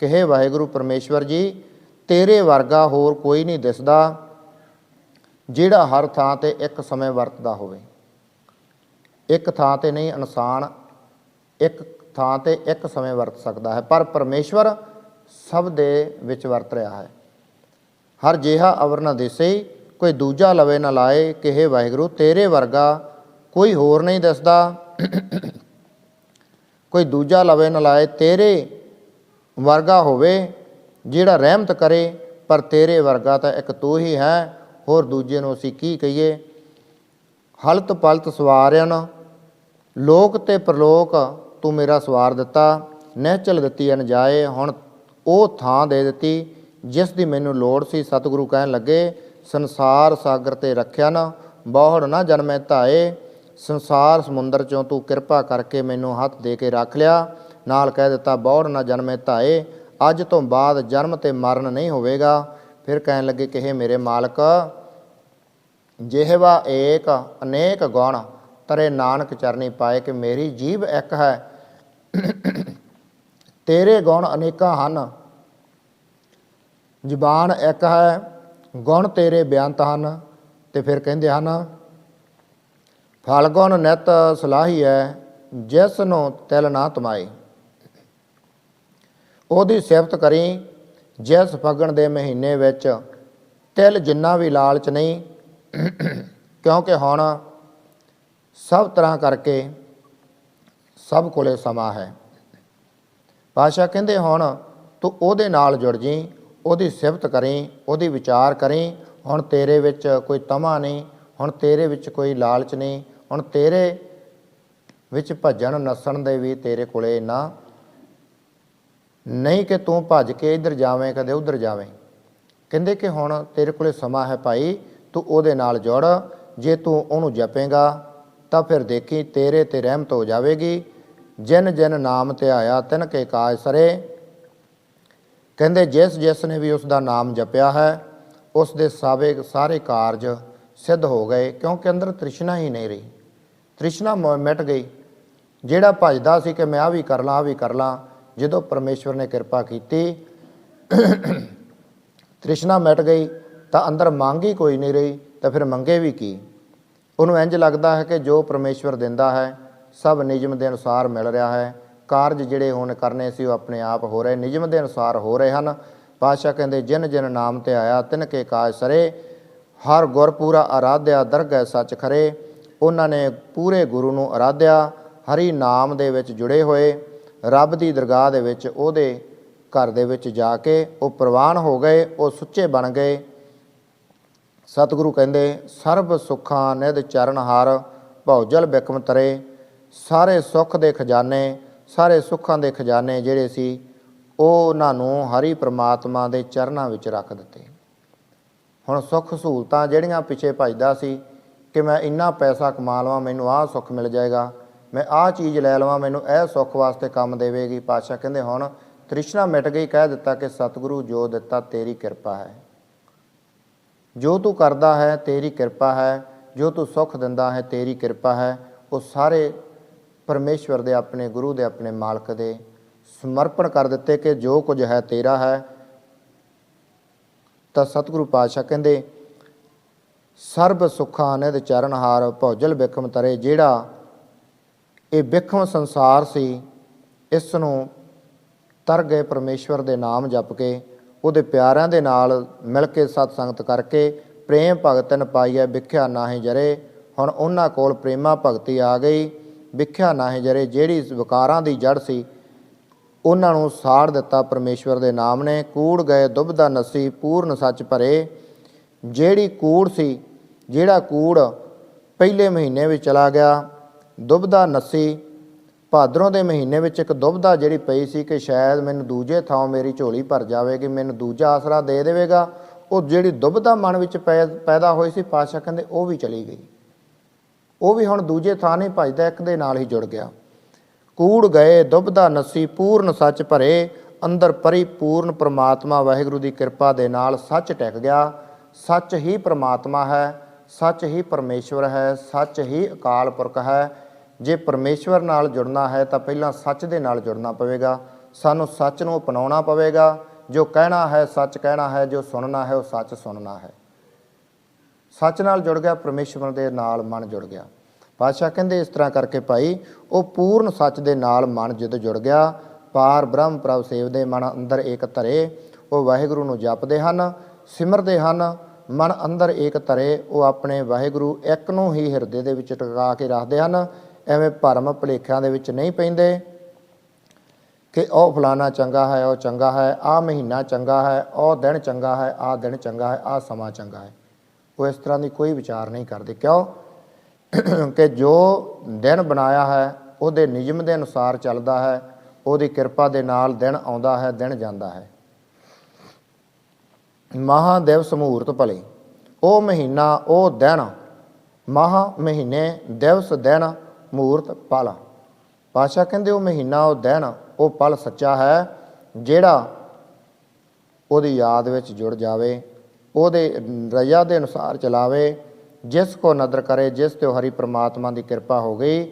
ਕਹੇ ਵਾਹਿਗੁਰੂ ਪਰਮੇਸ਼ਵਰ ਜੀ, ਤੇਰੇ ਵਰਗਾ ਹੋਰ ਕੋਈ ਨਹੀਂ ਦਿਸਦਾ, ਜਿਹੜਾ ਹਰ ਥਾਂ ਤੇ ਇੱਕ ਸਮੇਂ ਵਰਤਦਾ ਹੋਵੇ। ਇੱਕ ਥਾਂ ਤੇ ਨਹੀਂ, ਇਨਸਾਨ ਇੱਕ ਥਾਂ ਤੇ ਇੱਕ ਸਮੇਂ ਵਰਤ ਸਕਦਾ ਹੈ, ਪਰ ਪਰਮੇਸ਼ਵਰ ਸਭ ਦੇ ਵਿੱਚ ਵਰਤ ਰਿਹਾ ਹੈ। ਹਰ ਜਿਹਾ ਅਵਰ ਨਾ ਦੇਸਈ, ਕੋਈ ਦੂਜਾ ਲਵੇ ਨਾ ਲਾਏ। ਕਹੇ ਵਾਹਿਗੁਰੂ, ਤੇਰੇ ਵਰਗਾ ਕੋਈ ਹੋਰ ਨਹੀਂ ਦਿਸਦਾ, ਕੋਈ ਦੂਜਾ ਲਵੇ ਨਾ ਲਾਏ। ਤੇਰੇ ਵਰਗਾ ਹੋਵੇ ਜਿਹੜਾ ਰਹਿਮਤ ਕਰੇ, ਪਰ ਤੇਰੇ ਵਰਗਾ ਤਾਂ ਇੱਕ ਤੂੰ ਹੀ ਹੈ, ਹੋਰ ਦੂਜੇ ਨੂੰ ਅਸੀਂ ਕੀ ਕਹੀਏ। ਹਲਤ ਪਲਤ ਸਵਾਰਿਆਨ ਲੋਕ ਤੇ ਪ੍ਰਲੋਕ, ਤੂੰ ਮੇਰਾ ਸਵਾਰ ਦਿੱਤਾ। ਨਿਹਚਲ ਦਿੱਤੀ ਅਨਜਾਏ, ਹੁਣ ਉਹ ਥਾਂ ਦੇ ਦਿੱਤੀ ਜਿਸ ਦੀ ਮੈਨੂੰ ਲੋੜ ਸੀ। ਸਤਿਗੁਰੂ ਕਹਿਣ ਲੱਗੇ, ਸੰਸਾਰ ਸਾਗਰ ਤੇ ਰੱਖਿਆ ਨਾ, ਬੌਹੜ ਨਾ ਜਨਮੈ ਧਾਏ। ਸੰਸਾਰ ਸਮੁੰਦਰ 'ਚੋਂ ਤੂੰ ਕਿਰਪਾ ਕਰਕੇ ਮੈਨੂੰ ਹੱਥ ਦੇ ਕੇ ਰੱਖ ਲਿਆ। ਨਾਲ ਕਹਿ ਦਿੱਤਾ, ਬੌਹੜ ਨਾ ਜਨਮੈ ਧਾਏ, ਅੱਜ ਤੋਂ ਬਾਅਦ ਜਨਮ ਤੇ ਮਰਨ ਨਹੀਂ ਹੋਵੇਗਾ। ਫਿਰ ਕਹਿਣ ਲੱਗੇ, ਕਿਹੇ ਮੇਰੇ ਮਾਲਕ, ਜਿਹਵਾ ਏਕ ਅਨੇਕ ਗੁਣ, ਤਰੇ ਨਾਨਕ ਚਰਨੀ ਪਾਏ। ਕਿ ਮੇਰੀ ਜੀਭ ਇੱਕ ਹੈ, ਤੇਰੇ ਗੁਣ ਅਨੇਕਾਂ ਹਨ। ਜ਼ੁਬਾਨ ਇੱਕ ਹੈ, ਗੁਣ ਤੇਰੇ ਬੇਅੰਤ ਹਨ। ਤੇ ਫਿਰ ਕਹਿੰਦੇ ਹਨ, ਫਲ ਗੁਣ ਨਿਤ ਸਲਾਹੀ ਹੈ, ਜਿਸ ਨੂੰ ਤਿਲ ਨਾ ਤਮਾਏ। ਉਹਦੀ ਸਿਫਤ ਕਰੀ ਜਿਸ ਫੱਗਣ ਦੇ ਮਹੀਨੇ ਵਿੱਚ ਤਿਲ ਜਿੰਨਾ ਵੀ ਲਾਲਚ ਨਹੀਂ, ਕਿਉਂਕਿ ਹੁਣ ਸਭ ਤਰ੍ਹਾਂ ਕਰਕੇ ਸਭ ਕੋਲੇ ਸਮਾਂ ਹੈ। ਪਾਤਸ਼ਾਹ ਕਹਿੰਦੇ ਹੁਣ ਤੂੰ ਉਹਦੇ ਨਾਲ ਜੁੜ ਜੀ, ਉਹਦੀ ਸਿਫਤ ਕਰੀ, ਉਹਦੀ ਵਿਚਾਰ ਕਰੀ। ਹੁਣ ਤੇਰੇ ਵਿੱਚ ਕੋਈ ਤਮਾ ਨਹੀਂ, ਹੁਣ ਤੇਰੇ ਵਿੱਚ ਕੋਈ ਲਾਲਚ ਨਹੀਂ, ਹੁਣ ਤੇਰੇ ਵਿੱਚ ਭੱਜਣ ਨੱਸਣ ਦੇ ਵੀ ਤੇਰੇ ਕੋਲੇ ਇੰਨਾ ਨਹੀਂ ਕਿ ਤੂੰ ਭੱਜ ਕੇ ਇੱਧਰ ਜਾਵੇਂ ਕਦੇ ਉੱਧਰ ਜਾਵੇਂ। ਕਹਿੰਦੇ ਕਿ ਹੁਣ ਤੇਰੇ ਕੋਲੇ ਸਮਾਂ ਹੈ ਭਾਈ, ਤੂੰ ਉਹਦੇ ਨਾਲ ਜੁੜ। ਜੇ ਤੂੰ ਉਹਨੂੰ ਜਪੇਂਗਾ ਤਾਂ ਫਿਰ ਦੇਖੀ ਤੇਰੇ ਤੇ ਰਹਿਮਤ ਹੋ ਜਾਵੇਗੀ। ਜਿਨ ਜਿਨ ਨਾਮ ਧਿਆਇਆ ਤਿਨ ਕੇ ਕਾਜ ਸਰੇ। ਕਹਿੰਦੇ ਜਿਸ ਜਿਸ ਨੇ ਵੀ ਉਸ ਦਾ ਨਾਮ ਜਪਿਆ ਹੈ ਉਸ ਦੇ ਸਾਰੇ ਕਾਰਜ ਸਿੱਧ ਹੋ ਗਏ, ਕਿਉਂਕਿ ਅੰਦਰ ਤ੍ਰਿਸ਼ਨਾ ਹੀ ਨਹੀਂ ਰਹੀ। ਤ੍ਰਿਸ਼ਨਾ ਮਿਟ ਗਈ। ਜਿਹੜਾ ਭੱਜਦਾ ਸੀ ਕਿ ਮੈਂ ਆਹ ਵੀ ਕਰ ਲਾਂ ਆਹ ਵੀ ਕਰ ਲਾਂ, ਜਦੋਂ ਪਰਮੇਸ਼ਵਰ ਨੇ ਕਿਰਪਾ ਕੀਤੀ ਤ੍ਰਿਸ਼ਨਾ ਮਿਟ ਗਈ ਤਾਂ ਅੰਦਰ ਮੰਗ ਹੀ ਕੋਈ ਨਹੀਂ ਰਹੀ, ਤਾਂ ਫਿਰ ਮੰਗੇ ਵੀ ਕੀ। ਉਹਨੂੰ ਇੰਝ ਲੱਗਦਾ ਹੈ ਕਿ ਜੋ ਪਰਮੇਸ਼ਵਰ ਦਿੰਦਾ ਹੈ ਸਭ ਨਿਯਮ ਦੇ ਅਨੁਸਾਰ ਮਿਲ ਰਿਹਾ ਹੈ। ਕਾਰਜ ਜਿਹੜੇ ਹੁਣ ਕਰਨੇ ਸੀ ਉਹ ਆਪਣੇ ਆਪ ਹੋ ਰਹੇ, ਨਿਯਮ ਦੇ ਅਨੁਸਾਰ ਹੋ ਰਹੇ ਹਨ। ਪਾਤਸ਼ਾਹ ਕਹਿੰਦੇ ਜਿਨ ਜਿਨ ਨਾਮ ਧਿਆਇਆ ਤਿਨ ਕੇ ਕਾਜ ਸਰੇ। ਹਰ ਗੁਰ ਪੂਰਾ ਆਰਾਧਿਆ ਦਰਗਹਿ ਸੱਚ ਖਰੇ। ਉਹਨਾਂ ਨੇ ਪੂਰੇ ਗੁਰੂ ਨੂੰ ਆਰਾਧਿਆ, ਹਰੀ ਨਾਮ ਦੇ ਵਿੱਚ ਜੁੜੇ ਹੋਏ, ਰੱਬ ਦੀ ਦਰਗਾਹ ਦੇ ਵਿੱਚ ਉਹਦੇ ਘਰ ਦੇ ਵਿੱਚ ਜਾ ਕੇ ਉਹ ਪ੍ਰਵਾਨ ਹੋ ਗਏ, ਉਹ ਸੁੱਚੇ ਬਣ ਗਏ। ਸਤਿਗੁਰੂ ਕਹਿੰਦੇ ਸਰਬ ਸੁੱਖਾਂ ਨਿਧ ਚਰਨ ਹਾਰ, ਭਉਜਲ ਬਿਕਮ ਤਰੇ। ਸਾਰੇ ਸੁੱਖ ਦੇ ਖਜ਼ਾਨੇ, ਸਾਰੇ ਸੁੱਖਾਂ ਦੇ ਖਜ਼ਾਨੇ ਜਿਹੜੇ ਸੀ ਉਹ ਉਹਨਾਂ ਨੂੰ ਹਰੀ ਪ੍ਰਮਾਤਮਾ ਦੇ ਚਰਨਾਂ ਵਿੱਚ ਰੱਖ ਦਿੱਤੇ। ਹੁਣ ਸੁੱਖ ਸਹੂਲਤਾਂ ਜਿਹੜੀਆਂ ਪਿੱਛੇ ਭੱਜਦਾ ਸੀ ਕਿ ਮੈਂ ਇੰਨਾ ਪੈਸਾ ਕਮਾ ਲਵਾਂ ਮੈਨੂੰ ਆਹ ਸੁੱਖ ਮਿਲ ਜਾਏਗਾ, ਮੈਂ ਆਹ ਚੀਜ਼ ਲੈ ਲਵਾਂ ਮੈਨੂੰ ਇਹ ਸੁੱਖ ਵਾਸਤੇ ਕੰਮ ਦੇਵੇਗੀ। ਪਾਤਸ਼ਾਹ ਕਹਿੰਦੇ ਹੁਣ ਤ੍ਰਿਸ਼ਨਾ ਮਿਟ ਗਈ। ਕਹਿ ਦਿੱਤਾ ਕਿ ਸਤਿਗੁਰੂ ਜੋ ਦਿੱਤਾ ਤੇਰੀ ਕਿਰਪਾ ਹੈ, ਜੋ ਤੂੰ ਕਰਦਾ ਹੈ ਤੇਰੀ ਕਿਰਪਾ ਹੈ, ਜੋ ਤੂੰ ਸੁੱਖ ਦਿੰਦਾ ਹੈ ਤੇਰੀ ਕਿਰਪਾ ਹੈ। ਉਹ ਸਾਰੇ ਪਰਮੇਸ਼ਵਰ ਦੇ, ਆਪਣੇ ਗੁਰੂ ਦੇ, ਆਪਣੇ ਮਾਲਕ ਦੇ ਸਮਰਪਣ ਕਰ ਦਿੱਤੇ ਕਿ ਜੋ ਕੁਝ ਹੈ ਤੇਰਾ ਹੈ। ਤਾਂ ਸਤਿਗੁਰੂ ਪਾਤਸ਼ਾਹ ਕਹਿੰਦੇ ਸਰਬ ਸੁੱਖਾਂ ਨਿਧ ਚਰਨ ਹਾਰ, ਭਉਜਲ ਬਿਕਮ ਤਰੇ। ਜਿਹੜਾ ਇਹ ਬਿਖਮ ਸੰਸਾਰ ਸੀ ਇਸ ਨੂੰ ਤਰ ਗਏ ਪਰਮੇਸ਼ਵਰ ਦੇ ਨਾਮ ਜਪ ਕੇ, ਉਹਦੇ ਪਿਆਰਿਆਂ ਦੇ ਨਾਲ ਮਿਲ ਕੇ ਸਤ ਸੰਗਤ ਕਰਕੇ ਪ੍ਰੇਮ ਭਗਤਨ ਪਾਈਐ ਵਿਖਿਆ ਨਾਹੀਂ ਜਰੇ। ਹੁਣ ਉਹਨਾਂ ਕੋਲ ਪ੍ਰੇਮਾ ਭਗਤੀ ਆ ਗਈ, ਵਿਖਿਆ ਨਾਹੀਂ ਜਰੇ। ਜਿਹੜੀ ਵਿਕਾਰਾਂ ਦੀ ਜੜ ਸੀ ਉਹਨਾਂ ਨੂੰ ਸਾੜ ਦਿੱਤਾ ਪਰਮੇਸ਼ਵਰ ਦੇ ਨਾਮ ਨੇ। ਕੂੜ ਗਏ ਦੁਬਦਾ ਨਸੀ ਪੂਰਨ ਸੱਚ ਭਰੇ। ਜਿਹੜੀ ਕੂੜ ਸੀ, ਜਿਹੜਾ ਕੂੜ ਪਹਿਲੇ ਮਹੀਨੇ ਵਿੱਚ ਚਲਾ ਗਿਆ, ਦੁਬਦਾ ਨਸੀ ਭਾਦਰੋਂ ਦੇ ਮਹੀਨੇ ਵਿੱਚ ਇੱਕ ਦੁਬਦਾ ਜਿਹੜੀ ਪਈ ਸੀ ਕਿ ਸ਼ਾਇਦ ਮੈਨੂੰ ਦੂਜੇ ਥਾਂ ਮੇਰੀ ਝੋਲੀ ਭਰ ਜਾਵੇਗੀ, ਮੈਨੂੰ ਦੂਜਾ ਆਸਰਾ ਦੇ ਦੇਵੇਗਾ, ਉਹ ਜਿਹੜੀ ਦੁਬਦਾ ਮਨ ਵਿੱਚ ਪੈਦਾ ਹੋਈ ਸੀ ਪਾਤਸ਼ਾਹ ਕਹਿੰਦੇ ਉਹ ਵੀ ਚਲੀ ਗਈ। ਉਹ ਵੀ ਹੁਣ ਦੂਜੇ ਥਾਂ ਨਹੀਂ ਭੱਜਦਾ, ਇੱਕ ਦੇ ਨਾਲ ਹੀ ਜੁੜ ਗਿਆ। ਕੂੜ ਗਏ ਦੁਬਦਾ ਨਸੀ ਪੂਰਨ ਸੱਚ ਭਰੇ। ਅੰਦਰ ਪਰਿਪੂਰਨ ਪ੍ਰਮਾਤਮਾ ਵਾਹਿਗੁਰੂ ਦੀ ਕਿਰਪਾ ਦੇ ਨਾਲ ਸੱਚ ਟਿਕ ਗਿਆ। ਸੱਚ ਹੀ ਪ੍ਰਮਾਤਮਾ ਹੈ, ਸੱਚ ਹੀ ਪਰਮੇਸ਼ਵਰ ਹੈ, ਸੱਚ ਹੀ ਅਕਾਲ ਪੁਰਖ ਹੈ। ਜੇ ਪਰਮੇਸ਼ਵਰ ਨਾਲ ਜੁੜਨਾ ਹੈ ਤਾਂ ਪਹਿਲਾਂ ਸੱਚ ਦੇ ਨਾਲ ਜੁੜਨਾ ਪਵੇਗਾ। ਸਾਨੂੰ ਸੱਚ ਨੂੰ ਅਪਣਾਉਣਾ ਪਵੇਗਾ। ਜੋ ਕਹਿਣਾ ਹੈ ਸੱਚ ਕਹਿਣਾ ਹੈ, ਜੋ ਸੁਣਨਾ ਹੈ ਉਹ ਸੱਚ ਸੁਣਨਾ ਹੈ। ਸੱਚ ਨਾਲ ਜੁੜ ਗਿਆ, ਪਰਮੇਸ਼ਵਰ ਦੇ ਨਾਲ ਮਨ ਜੁੜ ਗਿਆ। ਪਾਤਸ਼ਾਹ ਕਹਿੰਦੇ ਇਸ ਤਰ੍ਹਾਂ ਕਰਕੇ ਭਾਈ ਉਹ ਪੂਰਨ ਸੱਚ ਦੇ ਨਾਲ ਮਨ ਜਦ ਜੁੜ ਗਿਆ, ਪਾਰ ਬ੍ਰਹਮ ਪ੍ਰਭ ਸੇਵਦੇ ਮਨ ਅੰਦਰ ਏਕ ਧਰੇ। ਉਹ ਵਾਹਿਗੁਰੂ ਨੂੰ ਜਪਦੇ ਹਨ, ਸਿਮਰਦੇ ਹਨ, ਮਨ ਅੰਦਰ ਏਕ ਧਰੇ। ਉਹ ਆਪਣੇ ਵਾਹਿਗੁਰੂ ਇੱਕ ਨੂੰ ਹੀ ਹਿਰਦੇ ਦੇ ਵਿੱਚ ਟਿਕਾ ਕੇ ਰੱਖਦੇ ਹਨ। ਐਵੇਂ ਭਰਮ ਭੁਲੇਖਿਆਂ ਦੇ ਵਿੱਚ ਨਹੀਂ ਪੈਂਦੇ ਕਿ ਉਹ ਫਲਾਣਾ ਚੰਗਾ ਹੈ, ਉਹ ਚੰਗਾ ਹੈ, ਆਹ ਮਹੀਨਾ ਚੰਗਾ ਹੈ, ਉਹ ਦਿਨ ਚੰਗਾ ਹੈ, ਆਹ ਦਿਨ ਚੰਗਾ ਹੈ, ਆਹ ਸਮਾਂ ਚੰਗਾ ਹੈ। ਉਹ ਇਸ ਤਰ੍ਹਾਂ ਦੀ ਕੋਈ ਵਿਚਾਰ ਨਹੀਂ ਕਰਦੇ। ਕਿਉਂ ਕਿ ਜੋ ਦਿਨ ਬਣਾਇਆ ਹੈ ਉਹਦੇ ਨਿਯਮ ਦੇ ਅਨੁਸਾਰ ਚੱਲਦਾ ਹੈ, ਉਹਦੀ ਕਿਰਪਾ ਦੇ ਨਾਲ ਦਿਨ ਆਉਂਦਾ ਹੈ, ਦਿਨ ਜਾਂਦਾ ਹੈ। ਮਹਾ ਦਿਵਸ ਮਹੂਰਤ ਭਲੇ। ਉਹ ਮਹੀਨਾ, ਉਹ ਦਿਨ, ਮਹਾ ਮਹੀਨੇ, ਦਿਵਸ ਦਿਨ, ਮਹੂਰਤ ਪਲ। ਪਾਤਸ਼ਾਹ ਕਹਿੰਦੇ ਉਹ ਮਹੀਨਾ, ਉਹ ਦਿਨ, ਉਹ ਪਲ ਸੱਚਾ ਹੈ ਜਿਹੜਾ ਉਹਦੀ ਯਾਦ ਵਿੱਚ ਜੁੜ ਜਾਵੇ, ਉਹਦੇ ਰਜਾ ਦੇ ਅਨੁਸਾਰ ਚਲਾਵੇ। ਜਿਸ ਕੋ ਨਦਰ ਕਰੇ, ਜਿਸ ਤੇ ਹਰੀ ਪ੍ਰਮਾਤਮਾ ਦੀ ਕਿਰਪਾ ਹੋ ਗਈ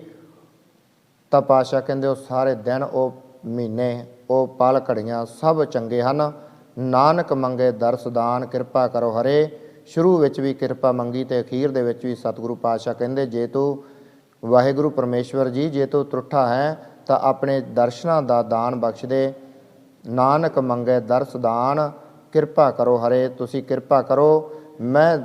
ਤਾਂ ਪਾਤਸ਼ਾਹ ਕਹਿੰਦੇ ਉਹ ਸਾਰੇ ਦਿਨ, ਉਹ ਮਹੀਨੇ, ਉਹ ਪਲ ਘੜੀਆਂ ਸਭ ਚੰਗੇ ਹਨ। ਨਾਨਕ ਮੰਗੇ ਦਰਸਦਾਨ ਕਿਰਪਾ ਕਰੋ ਹਰੇ। ਸ਼ੁਰੂ ਵਿੱਚ ਵੀ ਕਿਰਪਾ ਮੰਗੀ ਤੇ ਅਖੀਰ ਦੇ ਵਿੱਚ ਵੀ ਸਤਿਗੁਰੂ ਪਾਤਸ਼ਾਹ ਕਹਿੰਦੇ ਜੇ ਤੂੰ ਵਾਹਿਗੁਰੂ ਪਰਮੇਸ਼ਵਰ ਜੀ ਜੇ ਤੂੰ ਤਰੁੱਠਾ ਹੈ ਤਾਂ ਆਪਣੇ ਦਰਸ਼ਨਾਂ ਦਾ ਦਾਨ ਬਖਸ਼ ਦੇ। ਨਾਨਕ ਮੰਗੇ ਦਰਸ ਦਾਨ, ਕਿਰਪਾ ਕਰੋ ਹਰੇ ਤੁਸੀਂ ਕਿਰਪਾ ਕਰੋ, ਮੈਂ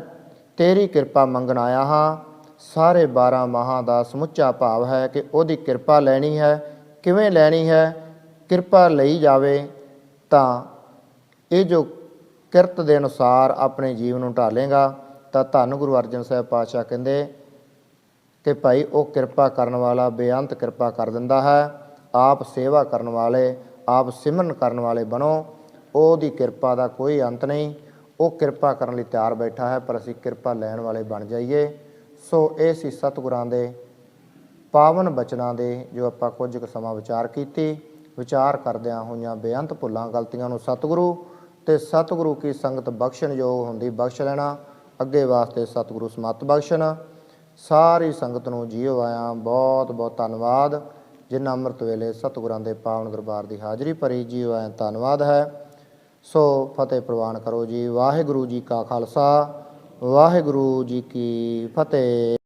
ਤੇਰੀ ਕਿਰਪਾ ਮੰਗਣ ਆਇਆ ਹਾਂ। ਸਾਰੇ 12 ਮਾਹਾਂ ਦਾ ਸਮੁੱਚਾ ਭਾਵ ਹੈ ਕਿ ਉਹਦੀ ਕਿਰਪਾ ਲੈਣੀ ਹੈ। ਕਿਵੇਂ ਲੈਣੀ ਹੈ? ਕਿਰਪਾ ਲਈ ਜਾਵੇ ਤਾਂ ਇਹ ਜੋ ਕਿਰਤ ਦੇ ਅਨੁਸਾਰ ਆਪਣੇ ਜੀਵਨ ਨੂੰ ਢਾਲੇਗਾ ਤਾਂ ਧੰਨ ਗੁਰੂ ਅਰਜਨ ਸਾਹਿਬ ਪਾਤਸ਼ਾਹ ਕਹਿੰਦੇ ਕਿ ਭਾਈ ਉਹ ਕਿਰਪਾ ਕਰਨ ਵਾਲਾ ਬੇਅੰਤ ਕਿਰਪਾ ਕਰ ਦਿੰਦਾ ਹੈ। ਆਪ ਸੇਵਾ ਕਰਨ ਵਾਲੇ, ਆਪ ਸਿਮਰਨ ਕਰਨ ਵਾਲੇ ਬਣੋ, ਉਹਦੀ ਕਿਰਪਾ ਦਾ ਕੋਈ ਅੰਤ ਨਹੀਂ। ਉਹ ਕਿਰਪਾ ਕਰਨ ਲਈ ਤਿਆਰ ਬੈਠਾ ਹੈ, ਪਰ ਅਸੀਂ ਕਿਰਪਾ ਲੈਣ ਵਾਲੇ ਬਣ ਜਾਈਏ। ਸੋ ਇਹ ਸੀ ਸਤਿਗੁਰਾਂ ਦੇ ਪਾਵਨ ਬਚਨਾਂ ਦੇ ਜੋ ਆਪਾਂ ਕੁਝ ਕੁ ਸਮਾਂ ਵਿਚਾਰ ਕੀਤੀ। ਵਿਚਾਰ ਕਰਦਿਆਂ ਹੋਈਆਂ ਬੇਅੰਤ ਭੁੱਲਾਂ ਗਲਤੀਆਂ ਨੂੰ ਸਤਿਗੁਰੂ ਤੇ ਸਤਿਗੁਰੂ ਕੀ ਸੰਗਤ ਬਖਸ਼ਣਯੋਗ ਹੁੰਦੀ ਬਖਸ਼ ਲੈਣਾ। ਅੱਗੇ ਵਾਸਤੇ ਸਤਿਗੁਰੂ ਸਮੱਤ ਬਖਸ਼ਣ। ਸਾਰੀ ਸੰਗਤ ਨੂੰ ਜੀਓ ਆਇਆਂ ਬਹੁਤ ਬਹੁਤ ਧੰਨਵਾਦ। ਜਿਨ੍ਹਾਂ ਅੰਮ੍ਰਿਤ ਵੇਲੇ ਸਤਿਗੁਰਾਂ ਦੇ ਪਾਵਨ ਦਰਬਾਰ ਦੀ ਹਾਜ਼ਰੀ ਭਰੀ, ਜੀਓ ਆਇਆਂ ਧੰਨਵਾਦ ਹੈ। ਸੋ ਫਤਿਹ ਪ੍ਰਵਾਨ ਕਰੋ ਜੀ। ਵਾਹਿਗੁਰੂ ਜੀ ਕਾ ਖਾਲਸਾ, ਵਾਹਿਗੁਰੂ ਜੀ ਕੀ ਫਤਿਹ।